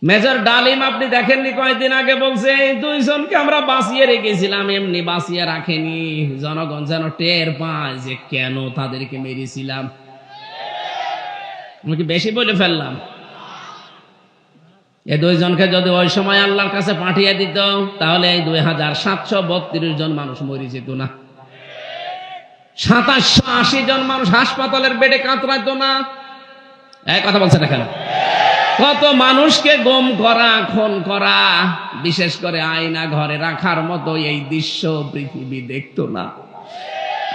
Major ডালিম আপনি দেখেননি কয়েকদিন আগে বলছে এই দুইজনকে আমরা বাঁচিয়ে রেখেছিলাম, এমনি বাঁচিয়ে রাখেনি, জনগণ যেন টের পায় যে কেন তাদেরকে মেরেছিলাম। আমি কি বেশি বলে ফেললাম? এই দুইজনকে যদি ওই সময় আল্লাহর কাছে পাঠিয়ে দিত তাহলে এই 2732 জন মানুষ মরে যেত না, 2780 জন মানুষ হাসপাতালের বেডে কাতরাইতো না। এই কথা বলছে না কেন? কত মানুষকে গুম করা, খুন করা, বিশেষ করে আয়না ঘরে রাখার মতো এই দৃশ্য পৃথিবী দেখতো না।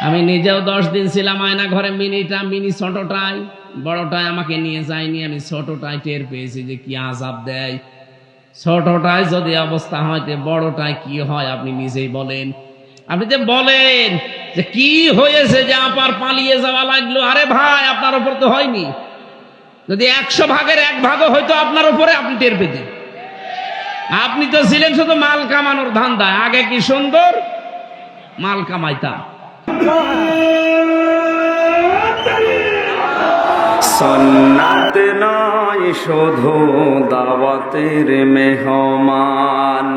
আমি নিজেও 10 দিন ছিলাম আয়না ঘরে, মিনি ছোটটাই, বড়টায় আমাকে নিয়ে যায়নি। আমি ছোটটায় টের পেয়েছি যে কি আযাব দেয়। ছোটটায় যদি অবস্থা হয় তো বড়টায় কি হয় আপনি নিজেই বলেন। আপনি যে বলেন যে কি হয়েছে যে আপার পালিয়ে যাওয়া লাগলো, আরে ভাই আপনার উপর তো হয়নি। যদি 100 ভাগের 1 ভাগও হয়তো আপনার উপরে, আপনি টের পেতেন। আপনি তো ছিলেন শুধু মাল কামানোর ধান্দায়, আগে কি সুন্দর মাল কামাইতাম। সুন্নাত নয় শুধু দাওয়াতের মেহমান,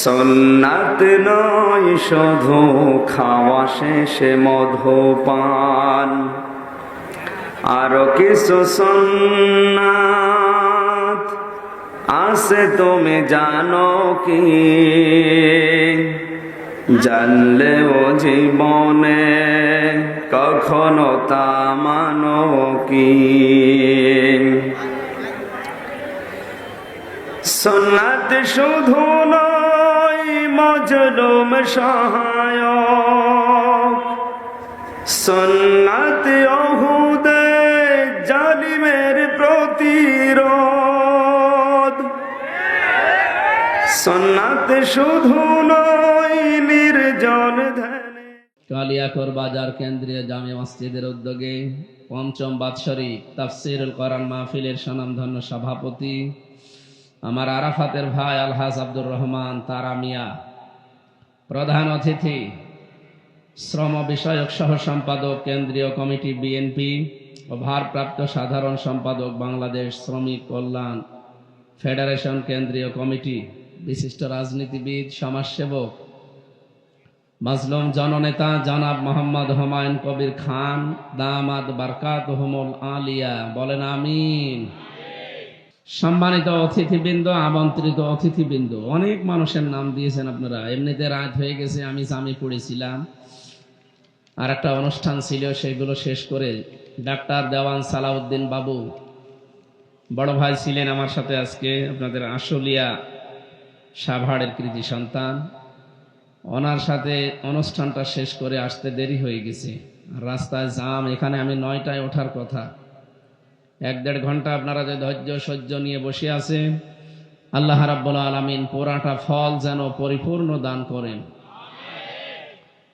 সুন্নাত নয় শুধু খাওয়া শেষে মধুপান, আরো কিছু সুন্নাত আছে তুমি জানো কি? জানলেও জীবনে কখনো তা মানো কি? সুন্নাত শুধু নয় মজলুম সহায়ক, সুন্নাত ওহুদে জালিমের প্রতিরোধ, সুন্নাত শুধু নয় নির্জন ধ্যানে। কালিয়াকর বাজার কেন্দ্রীয় জামে মসজিদের উদ্যোগে ৫ম বাৎসরিক তাফসীরুল কোরআন মাহফিলের স্বনামধন্য সভাপতি আমার আরাফাতের ভাই আলহাজ আব্দুর রহমান তারা মিয়া, প্রধান অতিথি শ্রম বিষয়ক সহ সম্পাদক কেন্দ্রীয় কমিটি বিএনপি ও ভারপ্রাপ্ত সাধারণ সম্পাদক বাংলাদেশ শ্রমিক কল্যাণ ফেডারেশন কেন্দ্রীয় কমিটি, বিশিষ্ট রাজনীতিবিদ, সমাজসেবক, মাজলুম জননেতা জনাব মোহাম্মদ হুমায়ুন কবির খান দামাদ বারকাতুহুমুল আলিয়া, বলেন আমিন। সম্মানিত অতিথিবৃন্দ, আমন্ত্রিত অতিথিবৃন্দ, অনেক মানুষের নাম দিয়েছেন আপনারা। এমনিতে রাত হয়ে গেছে, আমি জামি পড়েছিলাম, আর একটা অনুষ্ঠান ছিল, সেগুলো শেষ করে ডাক্তার দেওয়ান সালাউদ্দিন বাবু বড় ভাই ছিলেন আমার সাথে আজকে, আপনাদের আশুলিয়া সাভারের কৃতি সন্তান। ওনার সাথে অনুষ্ঠানটা শেষ করে আসতে দেরি হয়ে গেছে, রাস্তায় জাম। এখানে আমি 9টায় ওঠার কথা, 1-1.5 ঘন্টা আপনারা যে ধৈর্য সহ্য নিয়ে বসে আছেন, আল্লাহ রাব্বুল আলামিন পুরাটা ফল যেন পরিপূর্ণ দান করেন।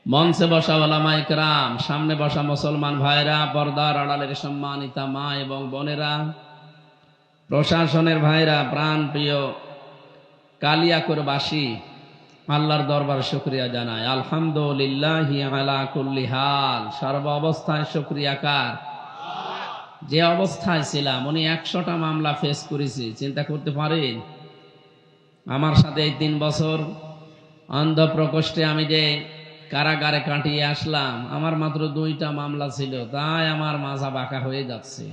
মঞ্চে বসা ওলামায়ে কেরাম, সামনে বসা মুসলমান ভাইরা, পর্দার আড়ালের সম্মানিতা মা এবং বোনেরা, প্রশাসনের ভাইরা, প্রাণ প্রিয় কালিয়াকরবাসী, আল্লাহর দরবার শুকরিয়া জানায়। আলহামদুলিল্লাহি আলা কুল্লি হাল, সর্ব অবস্থায় শুকরিয়া কার? যে অবস্থায় ছিলাম। উনি 100টা মামলা ফেস করেছি, চিন্তা করতে পারেন। আমার সাথে এই 3 বছর অন্ধ প্রকোষ্ঠে আমি যে কারাগারে কাটিয়ে আসলাম, আমার মাত্র 2টা মামলা ছিল, তাই আমার মাজা বাঁকা হয়ে যাচ্ছে,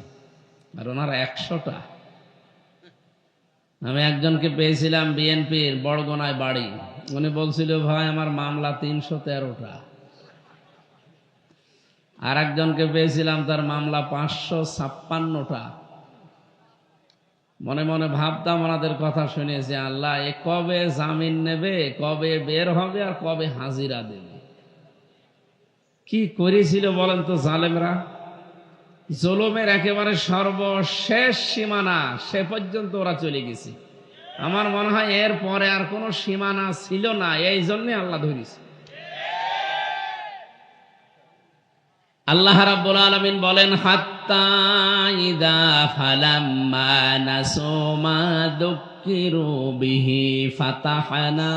আর ওনার 100টা। আমি একজনকে পেয়েছিলাম বিএনপির বড়গোনায় বাড়ি, উনি বলছিল ভাই আমার মামলা 313টা। আর একজনকে পেয়েছিলাম তার মামলা 556টা। মনে মনে ভাবতাম ওনাদের কথা শুনেছি, আল্লাহ এ কবে জামিন নেবে, কবে বের হবে, আর কবে হাজিরা দেবে। কি করেছিল বলেন তো জালেমরা? জুলুমের একেবারে সর্বশেষ সীমানা, সে পর্যন্ত ওরা চলে গেছে। আমার মনে হয় এর পরে আর কোনো সীমানা ছিল না, এই জন্য আল্লাহ ধরেছে। আল্লাহ রাব্বুল আলামিন বলেন, হাত্তা ইযা ফালাম্মা নাসু মা যুক্কিরু বিহি ফাতাহনা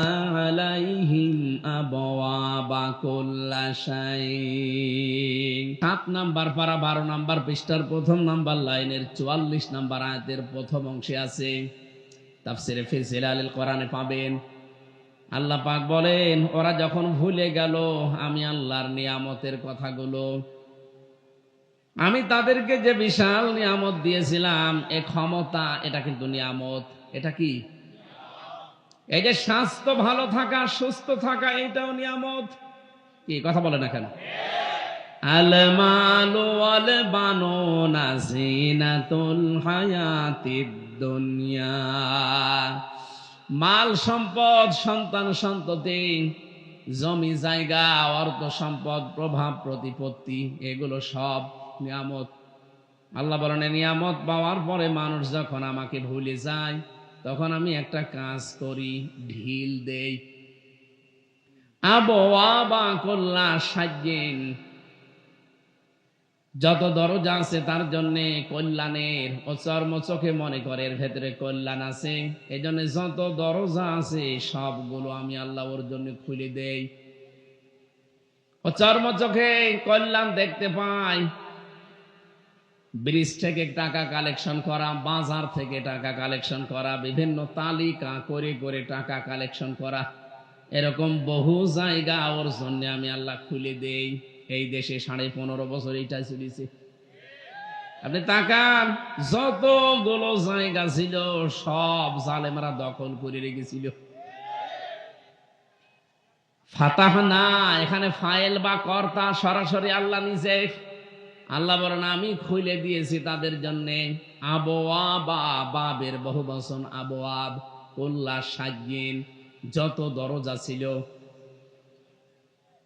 আলাইহিম আবওয়াবা কুল্লা শাই। 7 নাম্বার পারা 12 নাম্বার পৃষ্ঠার প্রথম নাম্বার লাইনের 44 নাম্বার আয়াতের প্রথম অংশে আছে। তাফসিরে ফি জিলালিল কোরআনে পাবেন। আল্লাহ পাক বলেন, ওরা যখন ভুলে গেল আমি আল্লাহর নিয়ামতের কথাগুলো, আমি তাদেরকে যে বিশাল নিয়ামত দিয়েছিলাম, এ ক্ষমতা, এটা কিন্তু নিয়ামত। এটা কি? এই যে স্বাস্থ্য ভালো থাকা, সুস্থ থাকা, এটাও নিয়ামত। কি কথা বলে না কেন? আল মালু ওয়াল বানুনা জিনাতুল হায়াতিদ দুনিয়া। মাল সম্পদ, সন্তান সন্ততি, জমি জায়গা, অর্থ সম্পদ, প্রভাব প্রতিপত্তি, এগুলো সব নিয়ামত। আল্লাহ বলেন, নিয়ামত পাওয়ার পরে মানুষ যখন আমাকে ভুলে যায়, তখন আমি একটা কাজ করি, ঢিল দেই। আবওয়াবা কুল্লা শাইইন, যত দরজা আছে তার জন্য কল্যাণের, ও চর্মচোখে মনে করে এর ভেতরে কল্যাণ আছে, এই জন্য যত দরজা আছে সবগুলো আমি আল্লাহ ওর জন্য খুলে দেই। ও চর্মচোখে কল্যাণ দেখতে পায়। ব্রিজ থেকে টাকা কালেকশন করা, বাজার থেকে টাকা কালেকশন করা, বিভিন্ন তালিকা করে করে টাকা কালেকশন করা, এরকম বহু জায়গা ওর জন্য আমি আল্লাহ খুলে দেই। এই দেশে 15.5 বছর এইটা চলেছে। আপনি তাকান, যতগুলো জায়গা ছিল সব জালেমরা দখল করে রেখেছিল। ফাতাহনা, এখানে ফাইল বা কর্তা সরাসরি আল্লাহ নিজে। আল্লাহ বলেন, আমি খুলে দিয়েছি তাদের জন্য আবওয়াবা, বাবের বহু বচন আবওয়াব, কুল্লা শাইইন, যত দরজা ছিল।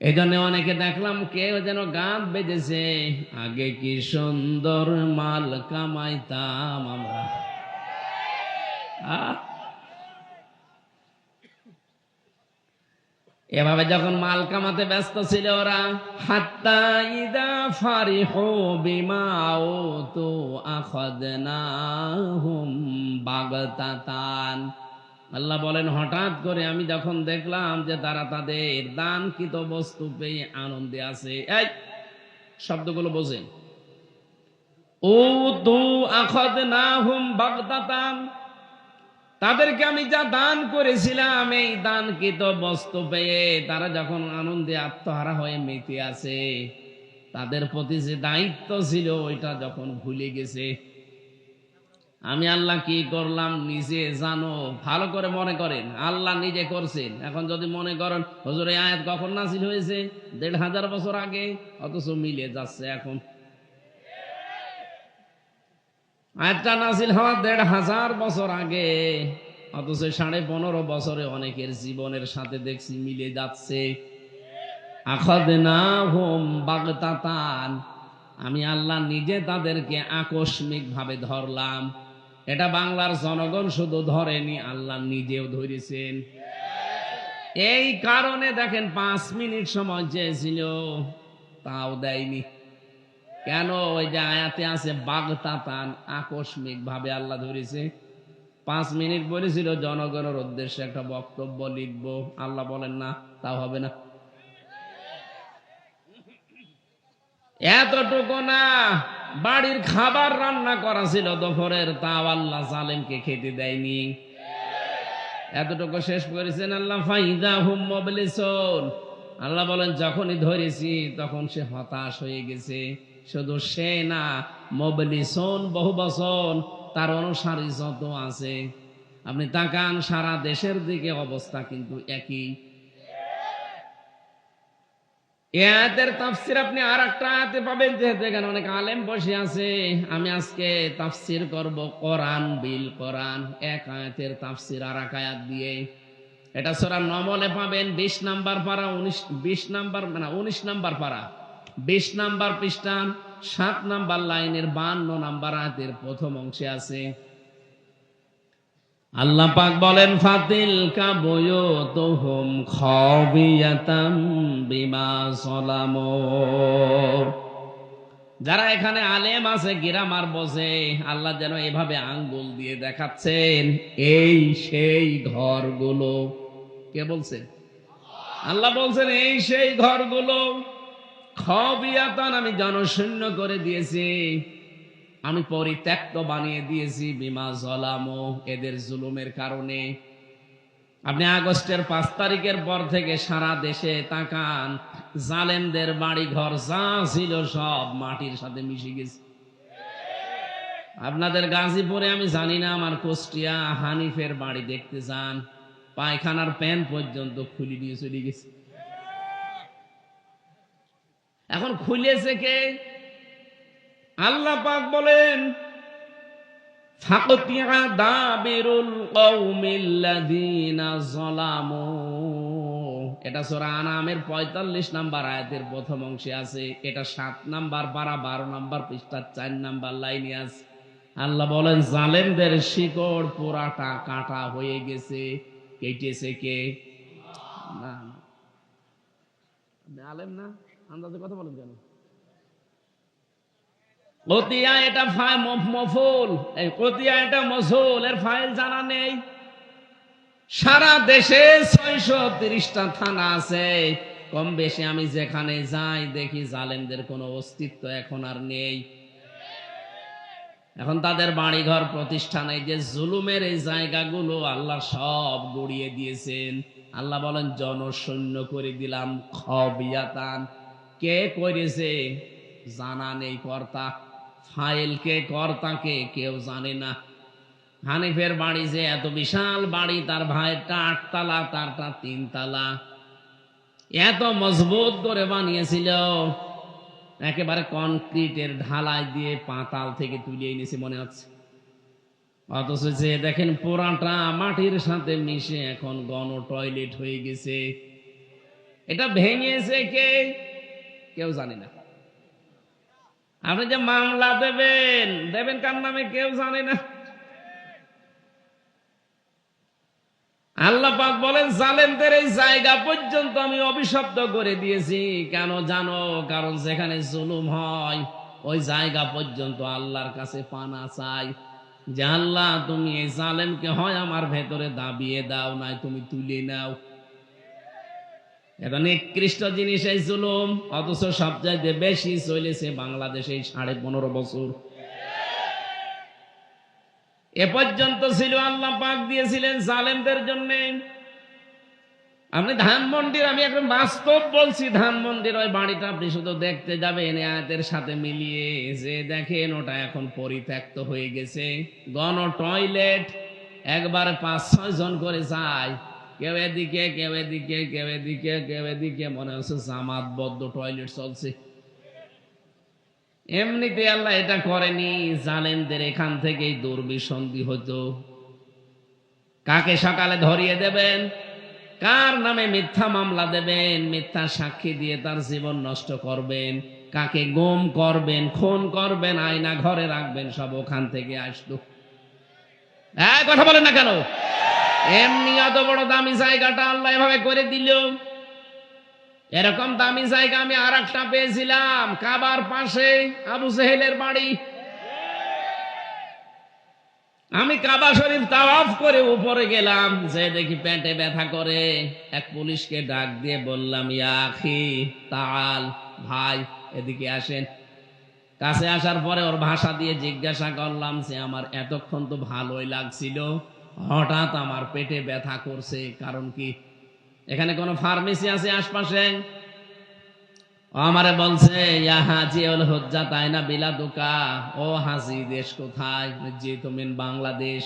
এই জন্য অনেকে দেখলাম কেউ যেন গান বেজেছে, আগে কি সুন্দর মাল কামাইতাম আমরা। এভাবে যখন মাল কামাতে ব্যস্ত ছিল ওরা, হাত্তা ইদা ফারিহু বিমা উতু আখাযনাহুম বাগতাতান। আল্লাহ বলেন, হঠাৎ করে আমি যখন দেখলাম যে তারা তাদের দানকৃত বস্তু পেয়ে আনন্দে আছে। এই শব্দগুলো বোঝেন। উতু আখাযনাহুম বাগতাতান, তাদেরকে আমি যা দান করেছিলাম, এই দানকৃত বস্তু পেয়ে তারা যখন আনন্দে আত্মহারা হয়ে মেতে আছে, তাদের প্রতি যে দায়িত্ব ছিল ওইটা যখন ভুলে গেছে। আমি আল্লাহ কি করলাম নিজে জানো, ভালো করে মনে করেন, আল্লাহ নিজে করছেন। এখন যদি মনে করেন হুজুর এই আয়াত কখন নাযিল হয়েছে, 1500 বছর আগে, অথচ মিলে যাচ্ছে এখন। আয়াতটা নাযিল হওয়ার 1500 বছর আগে, অথচ 15.5 বছরে অনেকের জীবনের সাথে দেখছি মিলে যাচ্ছে। আখাযনাহুম বাগতাতান, আমি আল্লাহ নিজে তাদেরকে আকস্মিক ভাবে ধরলাম। এটা বাংলার জনগণ শুধু ধরেনি, আল্লাহ নিজেও ধরেছেন। এই কারণে দেখেন 5 মিনিট সময় চেয়েছিল, তাও দেয়নি। কেন? ওই যে আয়াতে আছে বাগতাতান, আকস্মিক ভাবে আল্লাহ ধরেছে। 5 মিনিট বলেছিল জনগণের উদ্দেশ্যে একটা বক্তব্য লিখবো, আল্লাহ বলেন না, তাও হবে না। এতটুকু না, বাড়ির খাবার রান্না করা ছিল দুপুরের, তাও আল্লাহ জালেমকে খেতে দেয়নি। এতটুকু শেষ করেছেন আল্লাহ। ফাইদা হুম মুবলিসুন, আল্লাহ বলেন যখনই ধরেছি তখন সে হতাশ হয়ে গেছে। শুধু সে না, মুবলিসুন বহু বচন, তার অনুসারী যত আছে। আপনি তাকান, সারা দেশের দিকে অবস্থা কিন্তু একই। আয়াতের তাফসীর আপনি আরেকটা আয়াতে পাবেন, যেহেতু এখানে অনেক আলেম বসে আছে। আমি আজকে তাফসীর করব কোরআন বিল কোরআন, এক আয়াতের তাফসীর আর এক আয়াত দিয়ে। এটা সূরা নমলে পাবেন, 20 নাম্বার পারা, 19 নাম্বার পারা, 20 নাম্বার পৃষ্ঠা, 7 নাম্বার লাইনের 52 নাম্বার আয়াতের প্রথম অংশে আছে। আল্লাহ পাক বলেন, ফাতিলকা বুয়ুতুহুম খাবিয়াতাম বিমা যালামু। যারা এখানে আলেম আছে গিরামার বসে, আল্লাহ যেন এভাবে আঙ্গুল দিয়ে দেখাচ্ছেন এই সেই ঘরগুলো। কে বলছেন? আল্লাহ বলছেন এই সেই ঘরগুলো খাবিয়াতান, আমি জনশূন্য করে দিয়েছি, আমি পরিত্যক্ত বানিয়ে দিয়েছি, বিমা জলামো, এদের জুলুমের কারণে। আপনি আগস্টের 5 তারিখের পর থেকে সারা দেশে তাকান, জালেমদের বাড়ি ঘর যা ছিল সব মাটির সাথে মিশে গেছে। আপনাদের গাজীপুরে আমি জানি না, আমার কুষ্টিয়া হানিফের বাড়ি দেখতে যান, পায়খানার প্যান পর্যন্ত খুলে দিয়ে চলে গেছে। এখন খুলেছে কে? আল্লাহ পাক বলেন ফাকতিয়া দাবিরুল কওমিল্লাযিনা যালামু, এটা সূরা আনামের 45 নাম্বার আয়াতের প্রথম অংশে আছে। এটা 7 নাম্বার পারা 12 নাম্বার পৃষ্ঠার 4 নাম্বার লাইনে আছে। আল্লাহ বলেন জালেমদের শিকড় পুরাটা কাটা হয়ে গেছে। কেটেছে কে? না না, আপনি আলেম না, আন্দাজে কথা বলেন কেন? কতিয়া এটা মফুল, এই কতিয়া এটা মসুল, এর ফাইল জানা নেই। সারা দেশে 630টা থানা আছে, কম বেশি আমি যেখানে যাই দেখি জালেমদের কোনো অস্তিত্ব এখন আর নেই। এখন তাদের বাড়িঘর প্রতিষ্ঠান, এই যে জুলুমের এই জায়গাগুলো আল্লাহ সব গড়িয়ে দিয়েছেন। আল্লাহ বলেন জনশূন্য করে দিলাম খাবিয়াতান। কে করেছে জানা নেই, কর্তা ফাইল কে, কর্তাকে কেউ জানে না। হানিফের বাড়ি যে এত বিশাল বাড়ি, তার ভাইয়েরটা 8 তালা, তারটা 3 তালা, এত মজবুত করে বানিয়েছিল, একেবারে কনক্রিটের ঢালাই দিয়ে পাতাল থেকে তুলে এনেছে মনে হচ্ছে। অথচ যে দেখেন পুরাটা মাটির সাথে মিশে এখন গণ টয়লেট হয়ে গেছে। এটা ভেঙেছে কে? কেউ জানে না। আপনি যে মামলা দেবেন কার নামে কেউ জানে না। আল্লাহ পাক বলেন জালেমদের এই জায়গা পর্যন্ত আমি অভিশপ্ত করে দিয়েছি। কেন জানো? কারণ যেখানে জুলুম হয় ওই জায়গা পর্যন্ত আল্লাহর কাছে পানা চাই, যে আল্লাহ তুমি এই জালেমকে হয় আমার ভেতরে দাবিয়ে দাও, নাই তুমি তুলে নাও। এটা নিকৃষ্ট জিনিস এই জুলুম, অথচ সবচাইতে বেশি চলেছে বাংলাদেশে 15.5 বছর। এ পর্যন্ত ছিল আল্লাহ পাক দিয়েছিলেন জালেমদের জন্য। আপনি ধানমন্ডির, আমি একদম বাস্তব বলছি, ধানমন্ডির ওই বাড়িটা আপনি শুধু দেখতে যাবেন আয়াতের সাথে মিলিয়ে, যে দেখেন ওটা এখন পরিত্যক্ত হয়ে গেছে, গণ টয়লেট একবারে 5-6 জন করে যায়, কেউ এদিকে কেউ এদিকে কেউ এদিকে কেউ এদিকে, মনে হচ্ছে জামাতবদ্ধ টয়লেট চলছে। এমনিতে আল্লাহ এটা করেনি, জালেমদের এখান থেকেই দুর্বিসন্ধি হতো। কাকে সকালে ধরিয়ে দেবেন, কার নামে মিথ্যা মামলা দেবেন, মিথ্যা সাক্ষী দিয়ে তার জীবন নষ্ট করবেন, কাকে গুম করবেন, খুন করবেন, আয়না ঘরে রাখবেন, সব ওখান থেকে আসতো। কথা বলেন না কেন? এমনি অত বড় দামি জায়গাটা আল্লাহ এভাবে করে দিল। এরকম দামি জায়গা আমি আর একটা পেয়েছিলাম কাবার পাশে, আবু জেহেলের বাড়ি। আমি কাবা শরীফ তাওয়াফ করে উপরে গেলাম, যে দেখি পেটে ব্যথা করে। এক পুলিশকে ডাক দিয়ে বললাম, ইয়া আখি তাআল, ভাই এদিকে আসেন। কাছে আসার পরে ওর ভাষা দিয়ে জিজ্ঞাসা করলাম যে আমার এতক্ষণ তো ভালোই লাগছিল, হঠাৎ আমার পেটে ব্যথা করছে, কারণ কি? এখানে কোন ফার্মেসি আছে আশপাশে? আমারে বলছে ইয়া হাজি উল হুজ্জা তাইনা বিলাদুকা, ও হাজি দেশ কোথায়? যে তুমি বাংলাদেশ,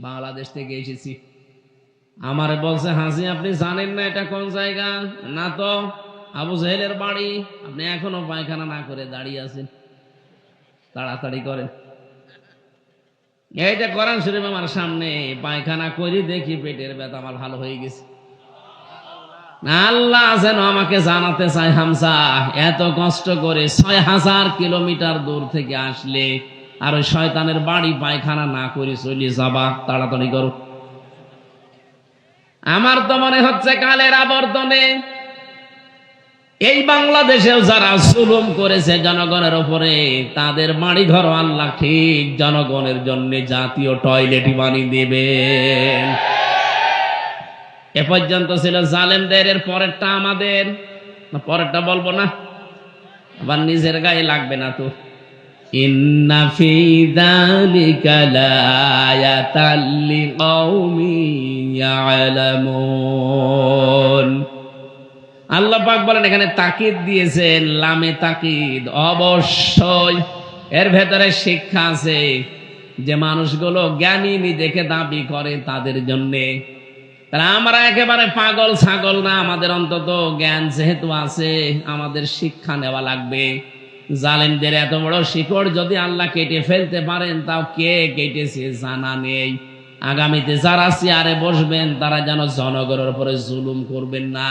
বাংলাদেশ থেকে এসেছি। আমারে বলছে হাজি আপনি জানেন না এটা কোন জায়গা? না তো, আবু জেহেলের বাড়ি। আপনি এখনো পায়খানা না করে দাঁড়িয়ে আছেন, তাড়াতাড়ি করেন। এইটা কোরআন শরীফ আমার সামনে, পায়খানা করি দেখি পেটের ব্যথা আমার ভালো হয়ে গেছে। আল্লাহ যেন আমাকে জানাতে চাই, হামজা এত কষ্ট করে 6000 কিলোমিটার দূর থেকে আসলে আর ওই শয়তানের বাড়ি পায়খানা না করে চলে যাবা, তাড়াতাড়ি করো। আমার তো মনে হচ্ছে কালের আবর্তনে এই বাংলাদেশেও যারা জুলুম করেছে জনগণের উপরে, তাদের বাড়ি ঘর আল্লাহ ঠিক জনগণের জন্য জাতীয় টয়লেটই বানিয়ে দেবেন। এ পর্যন্ত ছিল জালেমদের, এর পরেরটা আমাদের। পরেরটা বলবো না, আবার নিজের গায়ে লাগবে না তো। ইন্না ফি যালিকা লাআয়াতাল লিকাউমিন ইয়ালামুন। আল্লাহ পাক বলেন, এখানে তাকিদ দিয়েছেন, লামে তাকিদ, অবশ্যই এর ভেতরে শিক্ষা আছে যে মানুষগুলো জ্ঞানী নিজেকে দাবি করে তাদের জন্যে। তারা আমরা একেবারে পাগল ছাগল না, আমাদের অন্তত জ্ঞান যেহেতু আছে, আমাদের শিক্ষা নেওয়া লাগবে। জালেমদের এত বড় শিকড় যদি আল্লাহ কেটে ফেলতে পারেন, তাও কে কেটেছে জানা নেই। আগামীতে যারা চেয়ারে বসবেন তারা যেন জনগণের উপরে জুলুম করবেন না।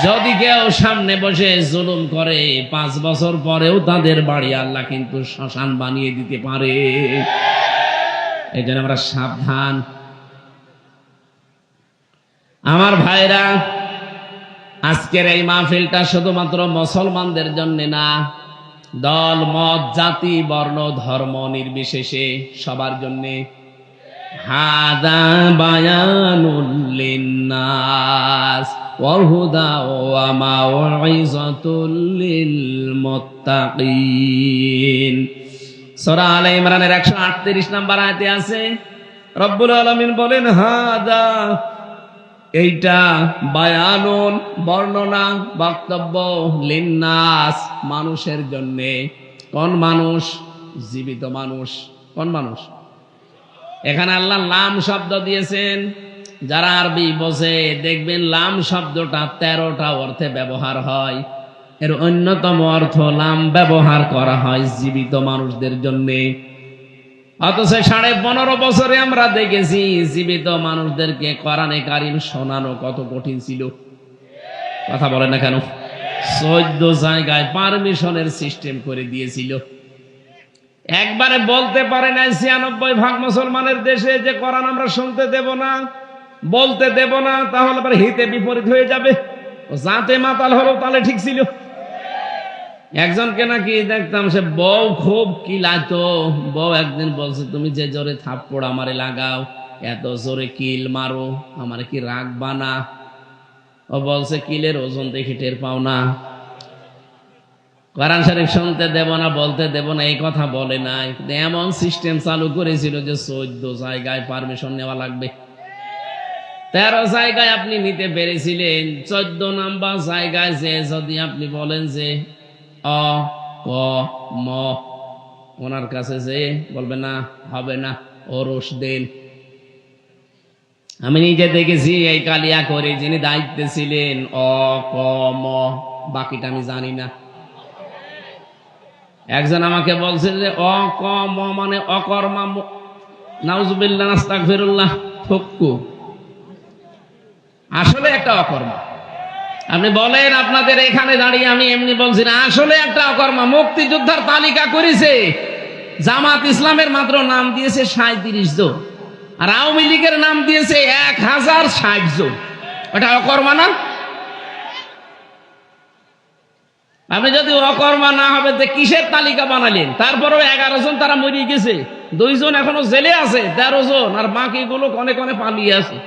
যদি কেউ সামনে বসে জুলুম করে, 5 বছর পরেও তাদের বাড়ি আল্লাহ কিন্তু শ্মশান বানিয়ে দিতে পারে। এই জন্য আমরা সাবধান। আমার ভাইরা, আজকের এই মাহফিলটা শুধুমাত্র মুসলমানদের জন্য না, দল মত জাতি বর্ণ ধর্ম নির্বিশেষে সবার জন্য। হাদা বায়ানুল লিন্নাস ওয়া হুদা ওয়া মাউইযাতুল লিল মুত্তাকিন। সূরা আলে ইমরানের 138 নম্বর আয়াতে আছে, রব্বুল আলামিন বলেন, হাদা, এইটা, বায়ানুন, বর্ণনা, বক্তব্য, লিন্নাস, মানুষের জন্যে। কোন মানুষ? জীবিত মানুষ। কোন মানুষ? এখানে আল্লাহ লাম শব্দ দিয়েছেন। যারা আরবি বোঝে দেখবেন লাম শব্দটা 13টা অর্থে ব্যবহার হয়। এর অন্যতম অর্থ লাম ব্যবহার করা হয় জীবিত মানুষদের জন্যে। অথচ 15.5 বছরে আমরা দেখেছি জীবিত মানুষদেরকে কোরআনে কারিম শোনানো কত কঠিন ছিল। কথা বলে না কেন? 14 জায়গায় পারমিশনের সিস্টেম করে দিয়েছিল। একবারে বলতে পারে না 96% মুসলমানের দেশে যে কোরআন আমরা শুনতে দেব না, বলতে দেব না, তাহলে আবার হিতে বিপরীত হয়ে যাবে। যাতে মাতাল হলো তাহলে ঠিক ছিল। একজনকে নাকি দেখতাম, সে বউ খুব কিলাতো। বউ একদিন বলছে, তুমি যে জোরে থাপ্পড় আমারে লাগাও, এত জোরে কিল মারো, আমারে কি রাখবা না? ও বলছে, কিলের ওজন দেখি টের পাও না? কোরআন শরীফ শুনতে দেব না, বলতে দেব না, এই কথা বলে নাই। এমন সিস্টেম চালু করেছিল যে 14 জায়গায় পারমিশন নেওয়া লাগবে। 13 জায়গায় আপনি নিতে পেরেছিলেন, 14 নাম্বার জায়গায় যে যদি আপনি বলেন যে অ ক ম, ওনার কাছে যে বলবে না, হবে না, ওরস দেন। আমি নিজে দেখেছি এই কালিয়া করে যিনি দায়িত্বে ছিলেন, অ ক ম, বাকিটা আমি জানি না। একজন আমাকে বলছে যে অ ক ম মানে অকর্মা, নাউজুবিল্লাহ আস্তাগফিরুল্লাহ, ফক্কু। আসলে একটা অকর্মা। আপনি বলেন, আপনাদের এখানে দাঁড়িয়ে আমি এমনি বলছি না, আসলে একটা অকর্মা। মুক্তিযোদ্ধার তালিকা করেছে, জামাত ইসলামের মাত্র নাম দিয়েছে 37 জন, আর আওয়ামী লীগের নাম দিয়েছে 1060 জন। ওটা অকর্মা না? আপনি যদি অকর্মা না হবে তো কিসের তালিকা বানালেন? তারপরেও 11 জন তারা মরে গেছে, 2 জন এখনো জেলে আছে, 13 জন, আর বাকিগুলো কনে কনে পালিয়ে আছে।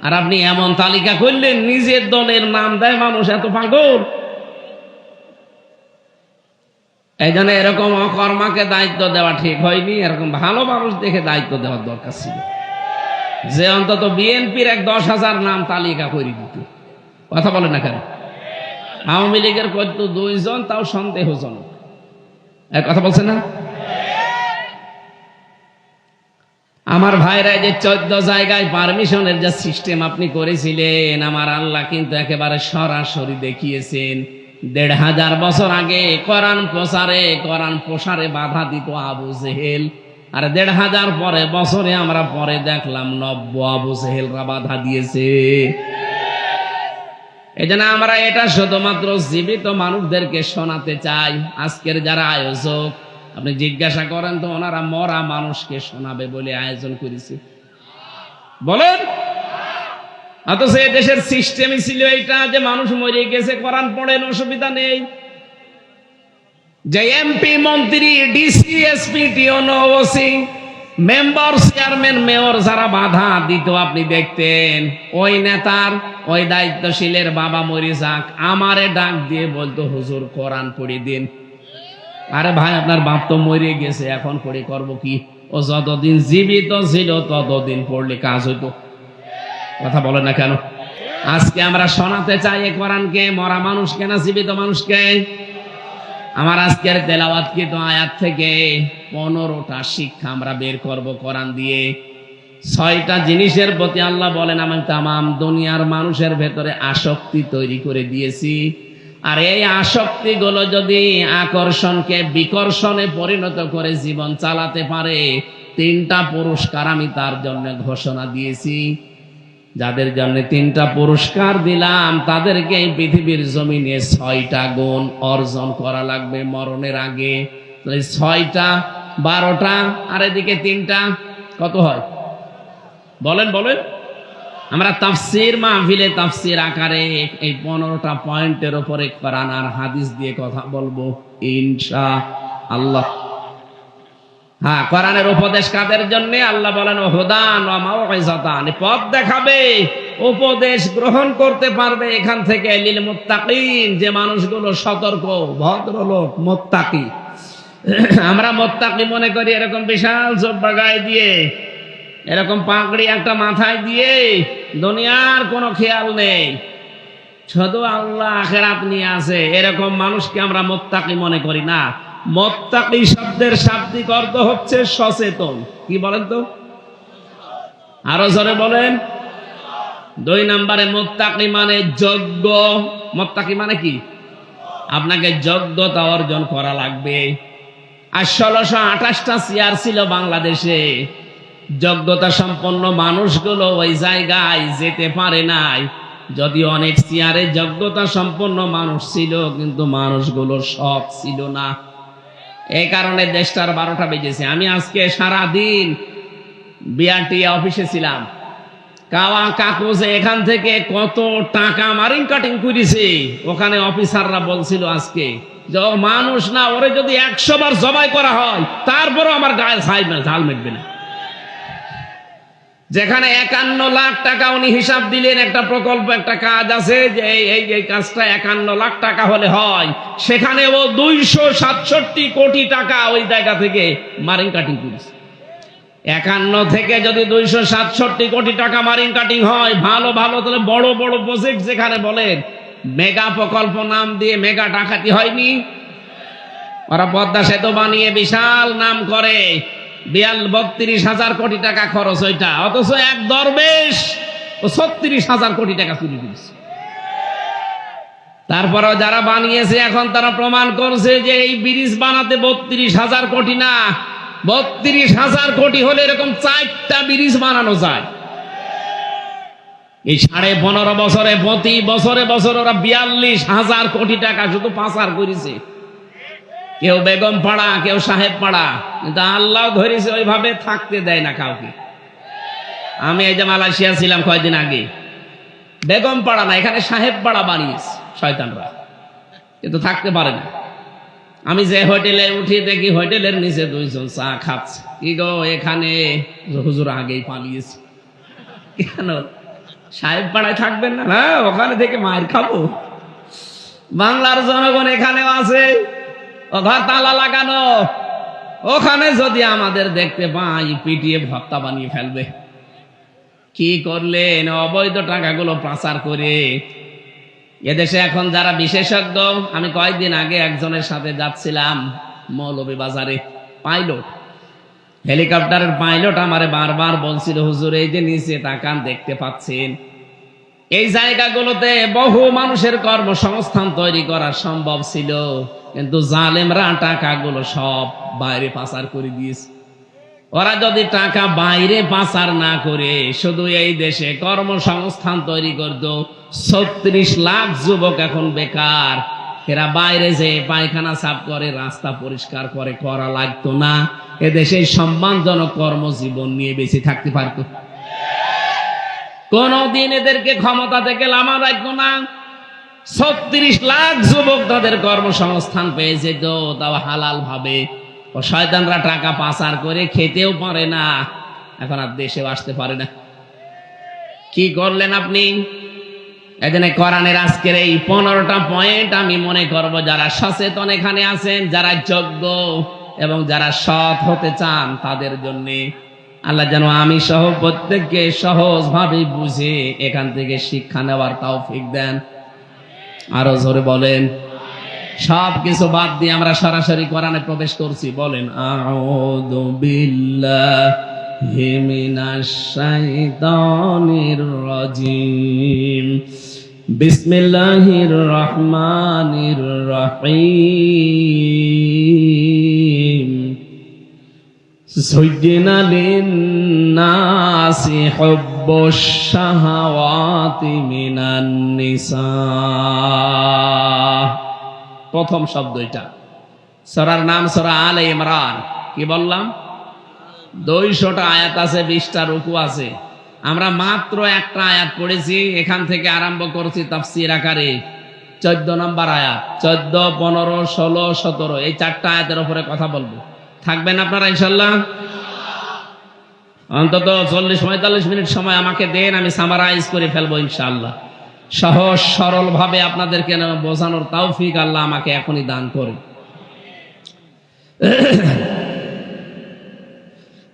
আর আপনি এমন তালিকা করলেন, নিজের দলের নাম দেয় মানুষ, এত পাগল। এই জন্য এরকম অকর্মাকে দায়িত্ব দেওয়া ঠিক হয়নি। এরকম ভালো মানুষ দেখে দায়িত্ব দেওয়ার দরকার ছিল, যে অন্তত বিএনপির 10,000 নাম তালিকা করে দিত। কথা বলে না কেন? আওয়ামী লীগের কত 2 জন, তাও সন্দেহজনক। কথা বলছে না? আমার ভাইরা, যে 14 জায়গায় পারমিশনের যে সিস্টেম আপনি করেছিলেন, আমার আল্লাহ কিন্তু একেবারে সরাসরি দেখিয়েছেন। 1500 বছর আগে কোরআন প্রসারে বাধা দিত আবু জেহেল, আর 1500 বছরে আমরা পরে দেখলাম 90 আবু জেহেলরা বাধা দিয়েছে। এই জন্য আমরা এটা শুধুমাত্র জীবিত মানুষদেরকে শোনাতে চাই। আজকের যারা আয়োজক, আপনি জিজ্ঞাসা করেন তো, ওনারা মরা মানুষকে শোনাবে বলে আয়োজন করেছে? বলেন। অথচ এই দেশের সিস্টেমই ছিল এইটা যে মানুষ মরে গেছে, কোরআন পড়েন, অসুবিধা নেই। যে এমপি, মন্ত্রী, ডিসি, এসপি, টিওনো, ওসি, মেম্বার, চেয়ারম্যান, মেয়র যারা বাধা দিত আপনি দেখতেন, ওই নেতার ওই দায়িত্বশীলের বাবা মরে যাক, আমারে ডাক দিয়ে বলতো হুজুর কোরআন পড়ে দিন। আরে ভাই আপনার বাপ তো মরে গেছে, এখন পড়ে করবো কি? ও যতদিন জীবিত ছিল ততদিন পড়লে কাজ হইতো। কথা বলে না কেন? আজকে আমরা শোনাতে চাই এই কোরআনকে মরা মানুষকে না জীবিত মানুষকে? আমার আজকের তেলাওয়াতকৃত আয়াত থেকে 15টা শিক্ষা আমরা বের করব কোরআন দিয়ে। 6টা জিনিসের প্রতি আল্লাহ বলেন আমি তামাম দুনিয়ার মানুষের ভেতরে আসক্তি তৈরি করে দিয়েছি, আর এই আসক্তিগুলো যদি আকর্ষণকে বিকর্ষণে পরিণত করে জীবন চালাতে পারে, 3টা পুরস্কার আমি তার জন্য ঘোষণা দিয়েছি। যাদের জন্য 3টা পুরস্কার দিলাম তাদেরকে এই পৃথিবীর জমিনে 6টা গুণ অর্জন করা লাগবে মরণের আগে। 6টা 12টা আর এদিকে 3টা কত হয় বলেন বলেন? আমরা তাফসীর মাহফিলে তাফসীর আকারে এই 15টা পয়েন্টের উপরে কোরআন আর হাদিস দিয়ে কথা বলবো ইনশাআল্লাহ। হ্যাঁ, কোরআনের উপদেশ কাদের জন্য? আল্লাহ বলেন হুদান ওয়া মাউইযাতান, পথ দেখাবে, উপদেশ গ্রহণ করতে পারবে এখান থেকে লিল মুত্তাকিন, যে মানুষগুলো সতর্ক, ভদ্রলোক, মুত্তাকি। আমরা মুত্তাকি মনে করি এরকম বিশাল জব্বা গায়ে দিয়ে, এরকম পাগড়ি একটা মাথায় দিয়ে, দুনিয়ার কোনো খেয়াল নেই, শুধু আল্লাহ আখিরাত নিয়ে আছে, এরকম মানুষকে আমরা মুত্তাকি মনে করি না। মুত্তাকি শব্দের শাব্দিক অর্থ হচ্ছে সচেতন। কি বলেন তো? আরো জোরে বলেন। 2 নম্বরে মুত্তাকি মানে যোগ্য। মুত্তাকি মানে কি? আপনাকে যোগ্যতা অর্জন করা লাগবে। আর 1628টা চেয়ার ছিল বাংলাদেশে, যোগ্যতা সম্পন্ন মানুষগুলো ওই জায়গায় যেতে পারে নাই। যদিও অনেক চেয়ারে যোগ্যতা সম্পন্ন মানুষ ছিল, কিন্তু মানুষগুলো সৎ ছিল না। এই কারণে দেশটার 12টা বেজেছে। আমি আজকে সারাদিন বিআরটি অফিসে ছিলাম। কাওয়া কাকু যে এখান থেকে কত টাকা মারিং কাটিং করেছে, ওখানে অফিসাররা বলছিল আজকে যে মানুষ না, ওরে যদি 100 বার জবাই করা হয় তারপরও আমার গায়ে ঝাল মেটবে না। যেখানে 51 লাখ টাকা উনি হিসাব দিলেন, একটা প্রকল্প, একটা কাজ আছে যে এই কাজটা 51 লাখ টাকা হলে হয়, সেখানে ও 267 কোটি টাকা ওই জায়গা থেকে মারিং কাটিং করেছে। 51 থেকে যদি 267 কোটি টাকা মারিং কাটিং হয়, ভালো ভালো তাহলে বড় বড় প্রজেক্ট যেখানে বলেন মেগা প্রকল্প নাম দিয়ে মেগা ডাকাতি হয়নি? ওরা পদ্মা সেতু বানিয়ে বিশাল নাম করে, 32,000 কোটি টাকা খরচ ওইটা, অথচ এক দরবেশ ও 36,000 কোটি টাকা চুরি করেছে। তারপরেও যারা বানিয়েছে এখন তারা প্রমাণ করছে যে এই ব্রিজ বানাতে 32,000 কোটি না, 32,000 কোটি হলে এরকম 4টা ব্রিজ বানানো যায়। এই 15.5 বছরে প্রতি বছরে ওরা 42,000 কোটি টাকা শুধু পাচার করেছে। কেউ বেগম পাড়া, কেউ সাহেব পাড়া, কিন্তু আল্লাহ ধরেছে ওইভাবে থাকতে দেয় না কাউকে। আমি এই যে মালয়েশিয়া ছিলাম কয়েকদিন আগে, বেগম পাড়া না, এখানে সাহেব পাড়া বানিয়েছে শয়তানরা, কিন্তু থাকতে পারে না। আমি যে হোটেলে উঠি দেখি হোটেলের নিচে 2 জন চা খাচ্ছে। কি গো, এখানে হুজুর আগেই পালিয়েছে। কেন সাহেব পাড়ায় থাকবেন না? না, ওখানে থেকে মায়ের খাবো। বাংলার জনগণ এখানেও আছে, ও ঘর তালা লাগানো, ওখানে যদি আমাদের দেখতে পাই পিটিয়ে ভর্তা বানিয়ে ফেলবে। কি করলেন? অবৈধ টাকাগুলো পাচার করে। এদেশে এখন যারা বিশেষজ্ঞ, আমি কয়েকদিন আগে একজনের সাথে যাচ্ছিলাম মৌলভীবাজারে, পাইলট, হেলিকপ্টারের পাইলট আমারে বারবার বলছিল হুজুর এই যে নিচে তাকান, দেখতে পাচ্ছেন এই জায়গাগুলোতে বহু মানুষের কর্মসংস্থান তৈরি করা সম্ভব ছিল, কিন্তু জালেমরা টাকাগুলো সব বাইরে পাচার করে দিয়েছে। ওরা যদি টাকা বাইরে পাচার না করে শুধু এই দেশে কর্মসংস্থান তৈরি করত, 36 লাখ যুবক এখন বেকার, এরা বাইরে যে পায়খানা সাফ করে, রাস্তা পরিষ্কার করে, করা লাগতো না, এদেশে সম্মানজনক কর্মজীবন নিয়ে বেঁচে থাকতে পারত। কোনদিন এদেরকে ক্ষমতা থেকে লামা রাখবো না। 36 লাখ যুবক তাদের কর্মসংস্থান পেয়েছে, তো তাও হালাল ভাবে। ও শয়তানরা টাকা পাচার করে খেতেও পারে না, এখন আর দেশেও আসতে পারে না। কি করলেন আপনি? এজন্য কোরআনের আজকের এই 15টা পয়েন্ট আমি মনে করব যারা সচেতন এখানে আছেন, যারা যোগ্য এবং যারা সৎ হতে চান তাদের জন্য। আল্লাহ যেন আমি সহ প্রত্যেককে সহজভাবে বুঝে এখান থেকে শিক্ষা নেওয়ার তৌফিক দেন। আরো জোরে বলেন। সব কিছু বাদ দিয়ে আমরা সরাসরি কোরআনে প্রবেশ করছি। বলেন আউযু বিল্লাহি মিনাশ শাইতানির রাজিম। বিসমিল্লাহির রহমানির রহিম। যুয়্যিনা লিন-নাসি হুব্বুশ শাহাওয়াতি মিনান নিসা। প্রথম শব্দ এটা। সূরার নাম সূরা আলে ইমরান। কি বললাম? 200টা আয়াত আছে, 20টা রুকু আছে। আমরা মাত্র একটা আয়াত পড়েছি, এখান থেকে আরম্ভ করছি তাফসীর আকারে। 14 নম্বর আয়াত, 14, 15, 16, 17 এই 4টা আয়াতের উপরে কথা বলবো। থাকবেন আপনারা ইনশাআল্লাহ? অন্তত 40-45 মিনিট সময় আমাকে দেন, আমি সামারাইজ করে ফেলবো ইনশাআল্লাহ। সহজ সরল ভাবে আপনাদেরকে বোঝানোর তৌফিক আল্লাহ আমাকে এখনই দান করে।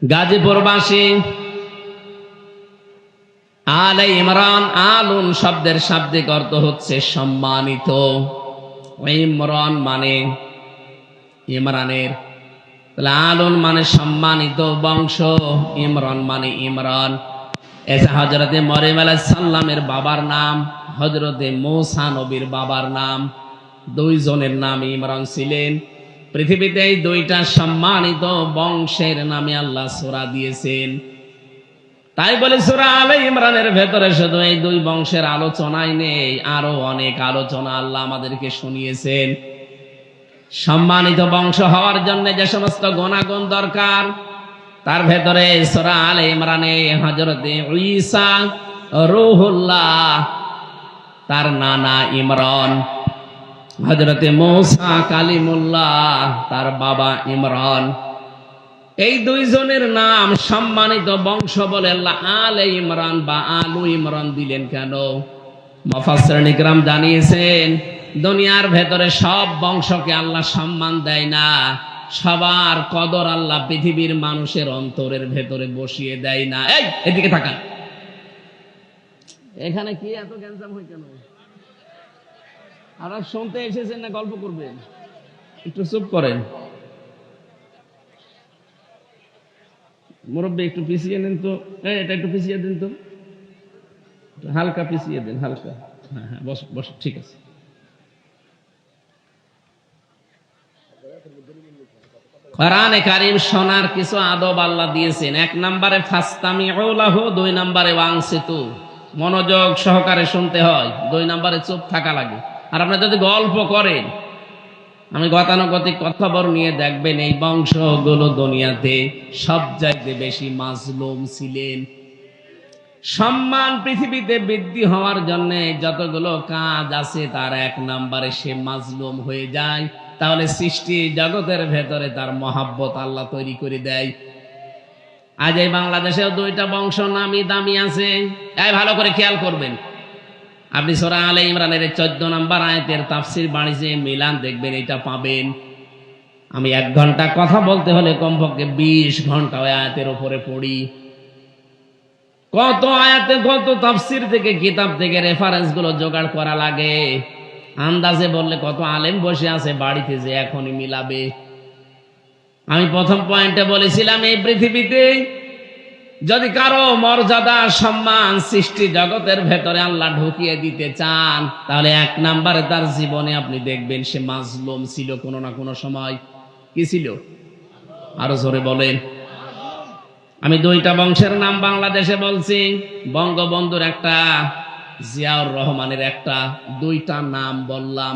গাজীপুরবাসী আলে ইমরান, আলুন শব্দের শাব্দিক অর্থ হচ্ছে সম্মানিত। ইমরান মানে ইমরানের, তাহলে আলুন মানে সম্মানিত বংশ, ইমরান মানে ইমরান। এসে হযরতে মরিয়ম আলাইহিস সালামের বাবার নাম, হযরতে মূসা নবীর বাবার নাম, দুইজনের নাম ইমরান ছিলেন। পৃথিবীতে এই দুইটা সম্মানিত বংশের নামে আল্লাহ সূরা দিয়েছেন। তাই বলে সূরা আলে ইমরানের ভেতরে শুধু এই দুই বংশের আলোচনাই নেই, আরো অনেক আলোচনা আল্লাহ আমাদেরকে শুনিয়েছেন। সম্মানিত বংশ হওয়ার জন্য যে সমস্ত গুণাগুণ দরকার, তার ভেতরে সূরা আলে ইমরানে হযরতে ঈসা রূহুল্লাহ, তার নানা ইমরান, হযরতে মূসা কালিমুল্লাহ, তার বাবা ইমরান, এই দুইজনের নাম সম্মানিত বংশ বলে আল্লাহ আলে ইমরান বা আলু ইমরান দিলেন কেন? মুফাসসিরিন ইকরাম জানিয়েছেন, দুনিয়ার ভেতরে সব বংশকে আল্লাহ সম্মান দেয় না, সবার কদর আল্লাহ পৃথিবীর মানুষের অন্তরের ভেতরে বসিয়ে দেয় না। এই এদিকে তাকান, এখানে কি এত গ্যাঞ্জাম হয় কেন? আপনারা শুনতে এসেছেন না গল্প করবেন? একটু চুপ করেন। মুরব্বী একটু পিছিয়ে নেন তো, এটা একটু পিছিয়ে দেন তো, হালকা পিছিয়ে দেন, হালকা। হ্যাঁ হ্যাঁ, বস বস, ঠিক আছে। কোরআনে কারীম শোনার কিছু আদব আল্লাহ দিয়েছেন। 1 নম্বরে ফাসতামিউ লাহু, 2 নম্বরে ওয়ানসিতু, মনোযোগ সহকারে শুনতে হয়। 2 নম্বরে চুপ থাকা লাগে। আর আপনি যদি গল্প করেন, আমি গতানুগতিক খবর নিয়ে দেখবেন এই বংশগুলো দুনিয়াতে সবচাইতে বেশি মাজলুম ছিলেন। সম্মান পৃথিবীতে বৃদ্ধি হওয়ার জন্য যতগুলো কাজ আছে তার 1 নম্বরে সে মাজলুম হয়ে যায়, তাহলে সৃষ্টি জগতের ভেতরে তার মহাব্বত আল্লাহ তৈরি করে দেয়। আজ এই বাংলাদেশেও 2টা বংশ নামি দামি আছে। এই ভালো করে খেয়াল করবেন, আপনি সূরা আলে ইমরানের 14 নম্বর আয়াতের তাফসীর বাড়িতে মিলান, দেখবেন এটা পাবেন। আমি 1 ঘন্টা কথা বলতে হলে কমপক্ষে 20 ঘন্টা ওই আয়াতের উপরে পড়ি। কত আয়াতে, কত তাফসীর থেকে, কিতাব থেকে রেফারেন্স গুলো জোগাড় করা লাগে। আন্দাজে বললে কত আলেম বসে আছে বাড়িতে যে এখনই মিলাবে। আমি প্রথম পয়েন্টে বলেছিলাম, এই পৃথিবীতে যদি কারো মর্যাদা সম্মান সৃষ্টি জগতের ভেতরে আল্লাহ ঢুকিয়ে দিতে চান, তাহলে 1 নম্বরে তার জীবনে আপনি দেখবেন সে মাজলুম ছিল কোনো না কোনো সময়। কি ছিল? আরো জোরে বলেন। আমি 2টা বংশের নাম বাংলাদেশে বলছি, বঙ্গবন্ধুর একটা, জিয়াউর রহমানের একটা, 2টা নাম বললাম।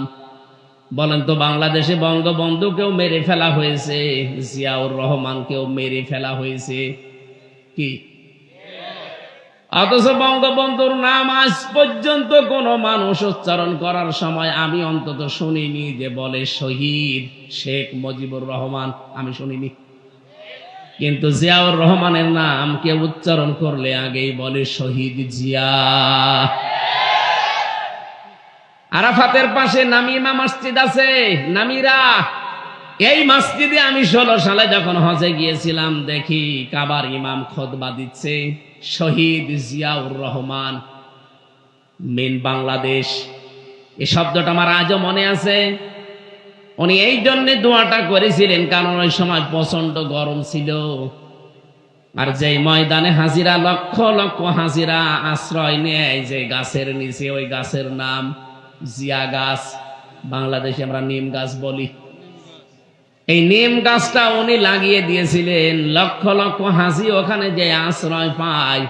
বলেন তো, বাংলাদেশে বঙ্গবন্ধুকেও মেরে ফেলা হয়েছে, জিয়াউর রহমানকেও মেরে ফেলা হয়েছে। কি অথচ বঙ্গবন্ধুর নাম আজ পর্যন্ত কোন মানুষ উচ্চারণ করার সময় আমি অন্তত শুনিনি যে বলে শহীদ শেখ মুজিবুর রহমান, আমি শুনিনি। কিন্তু জিয়াউর রহমানের নাম কেউ উচ্চারণ করলে আগেই বলে শহীদ জিয়া। আরাফাতের পাশে নামিমা মসজিদ আছে, নামিরা। এই মসজিদে আমি 16 সালে যখন হজে গিয়েছিলাম দেখি কাবার ইমাম খুতবা দিচ্ছে শহীদ জিয়াউর রহমান মিন বাংলাদেশ। এই শব্দটা আমার আজও মনে আছে। উনি এই জন্য দোয়াটা করেছিলেন কারণ ওই সময় প্রচন্ড গরম ছিল, আর যে ময়দানে হাজিরা লক্ষ লক্ষ হাজিরা আশ্রয় নেয় যে গাছের নিচে, ওই গাছের নাম জিয়া গাছ, বাংলাদেশে আমরা নিম গাছ বলি। এই নিম গাছটা উনি লাগিয়ে দিয়েছিলেন। লক্ষ লক্ষ হাজি ওখানে যে আশ্রয় পায়,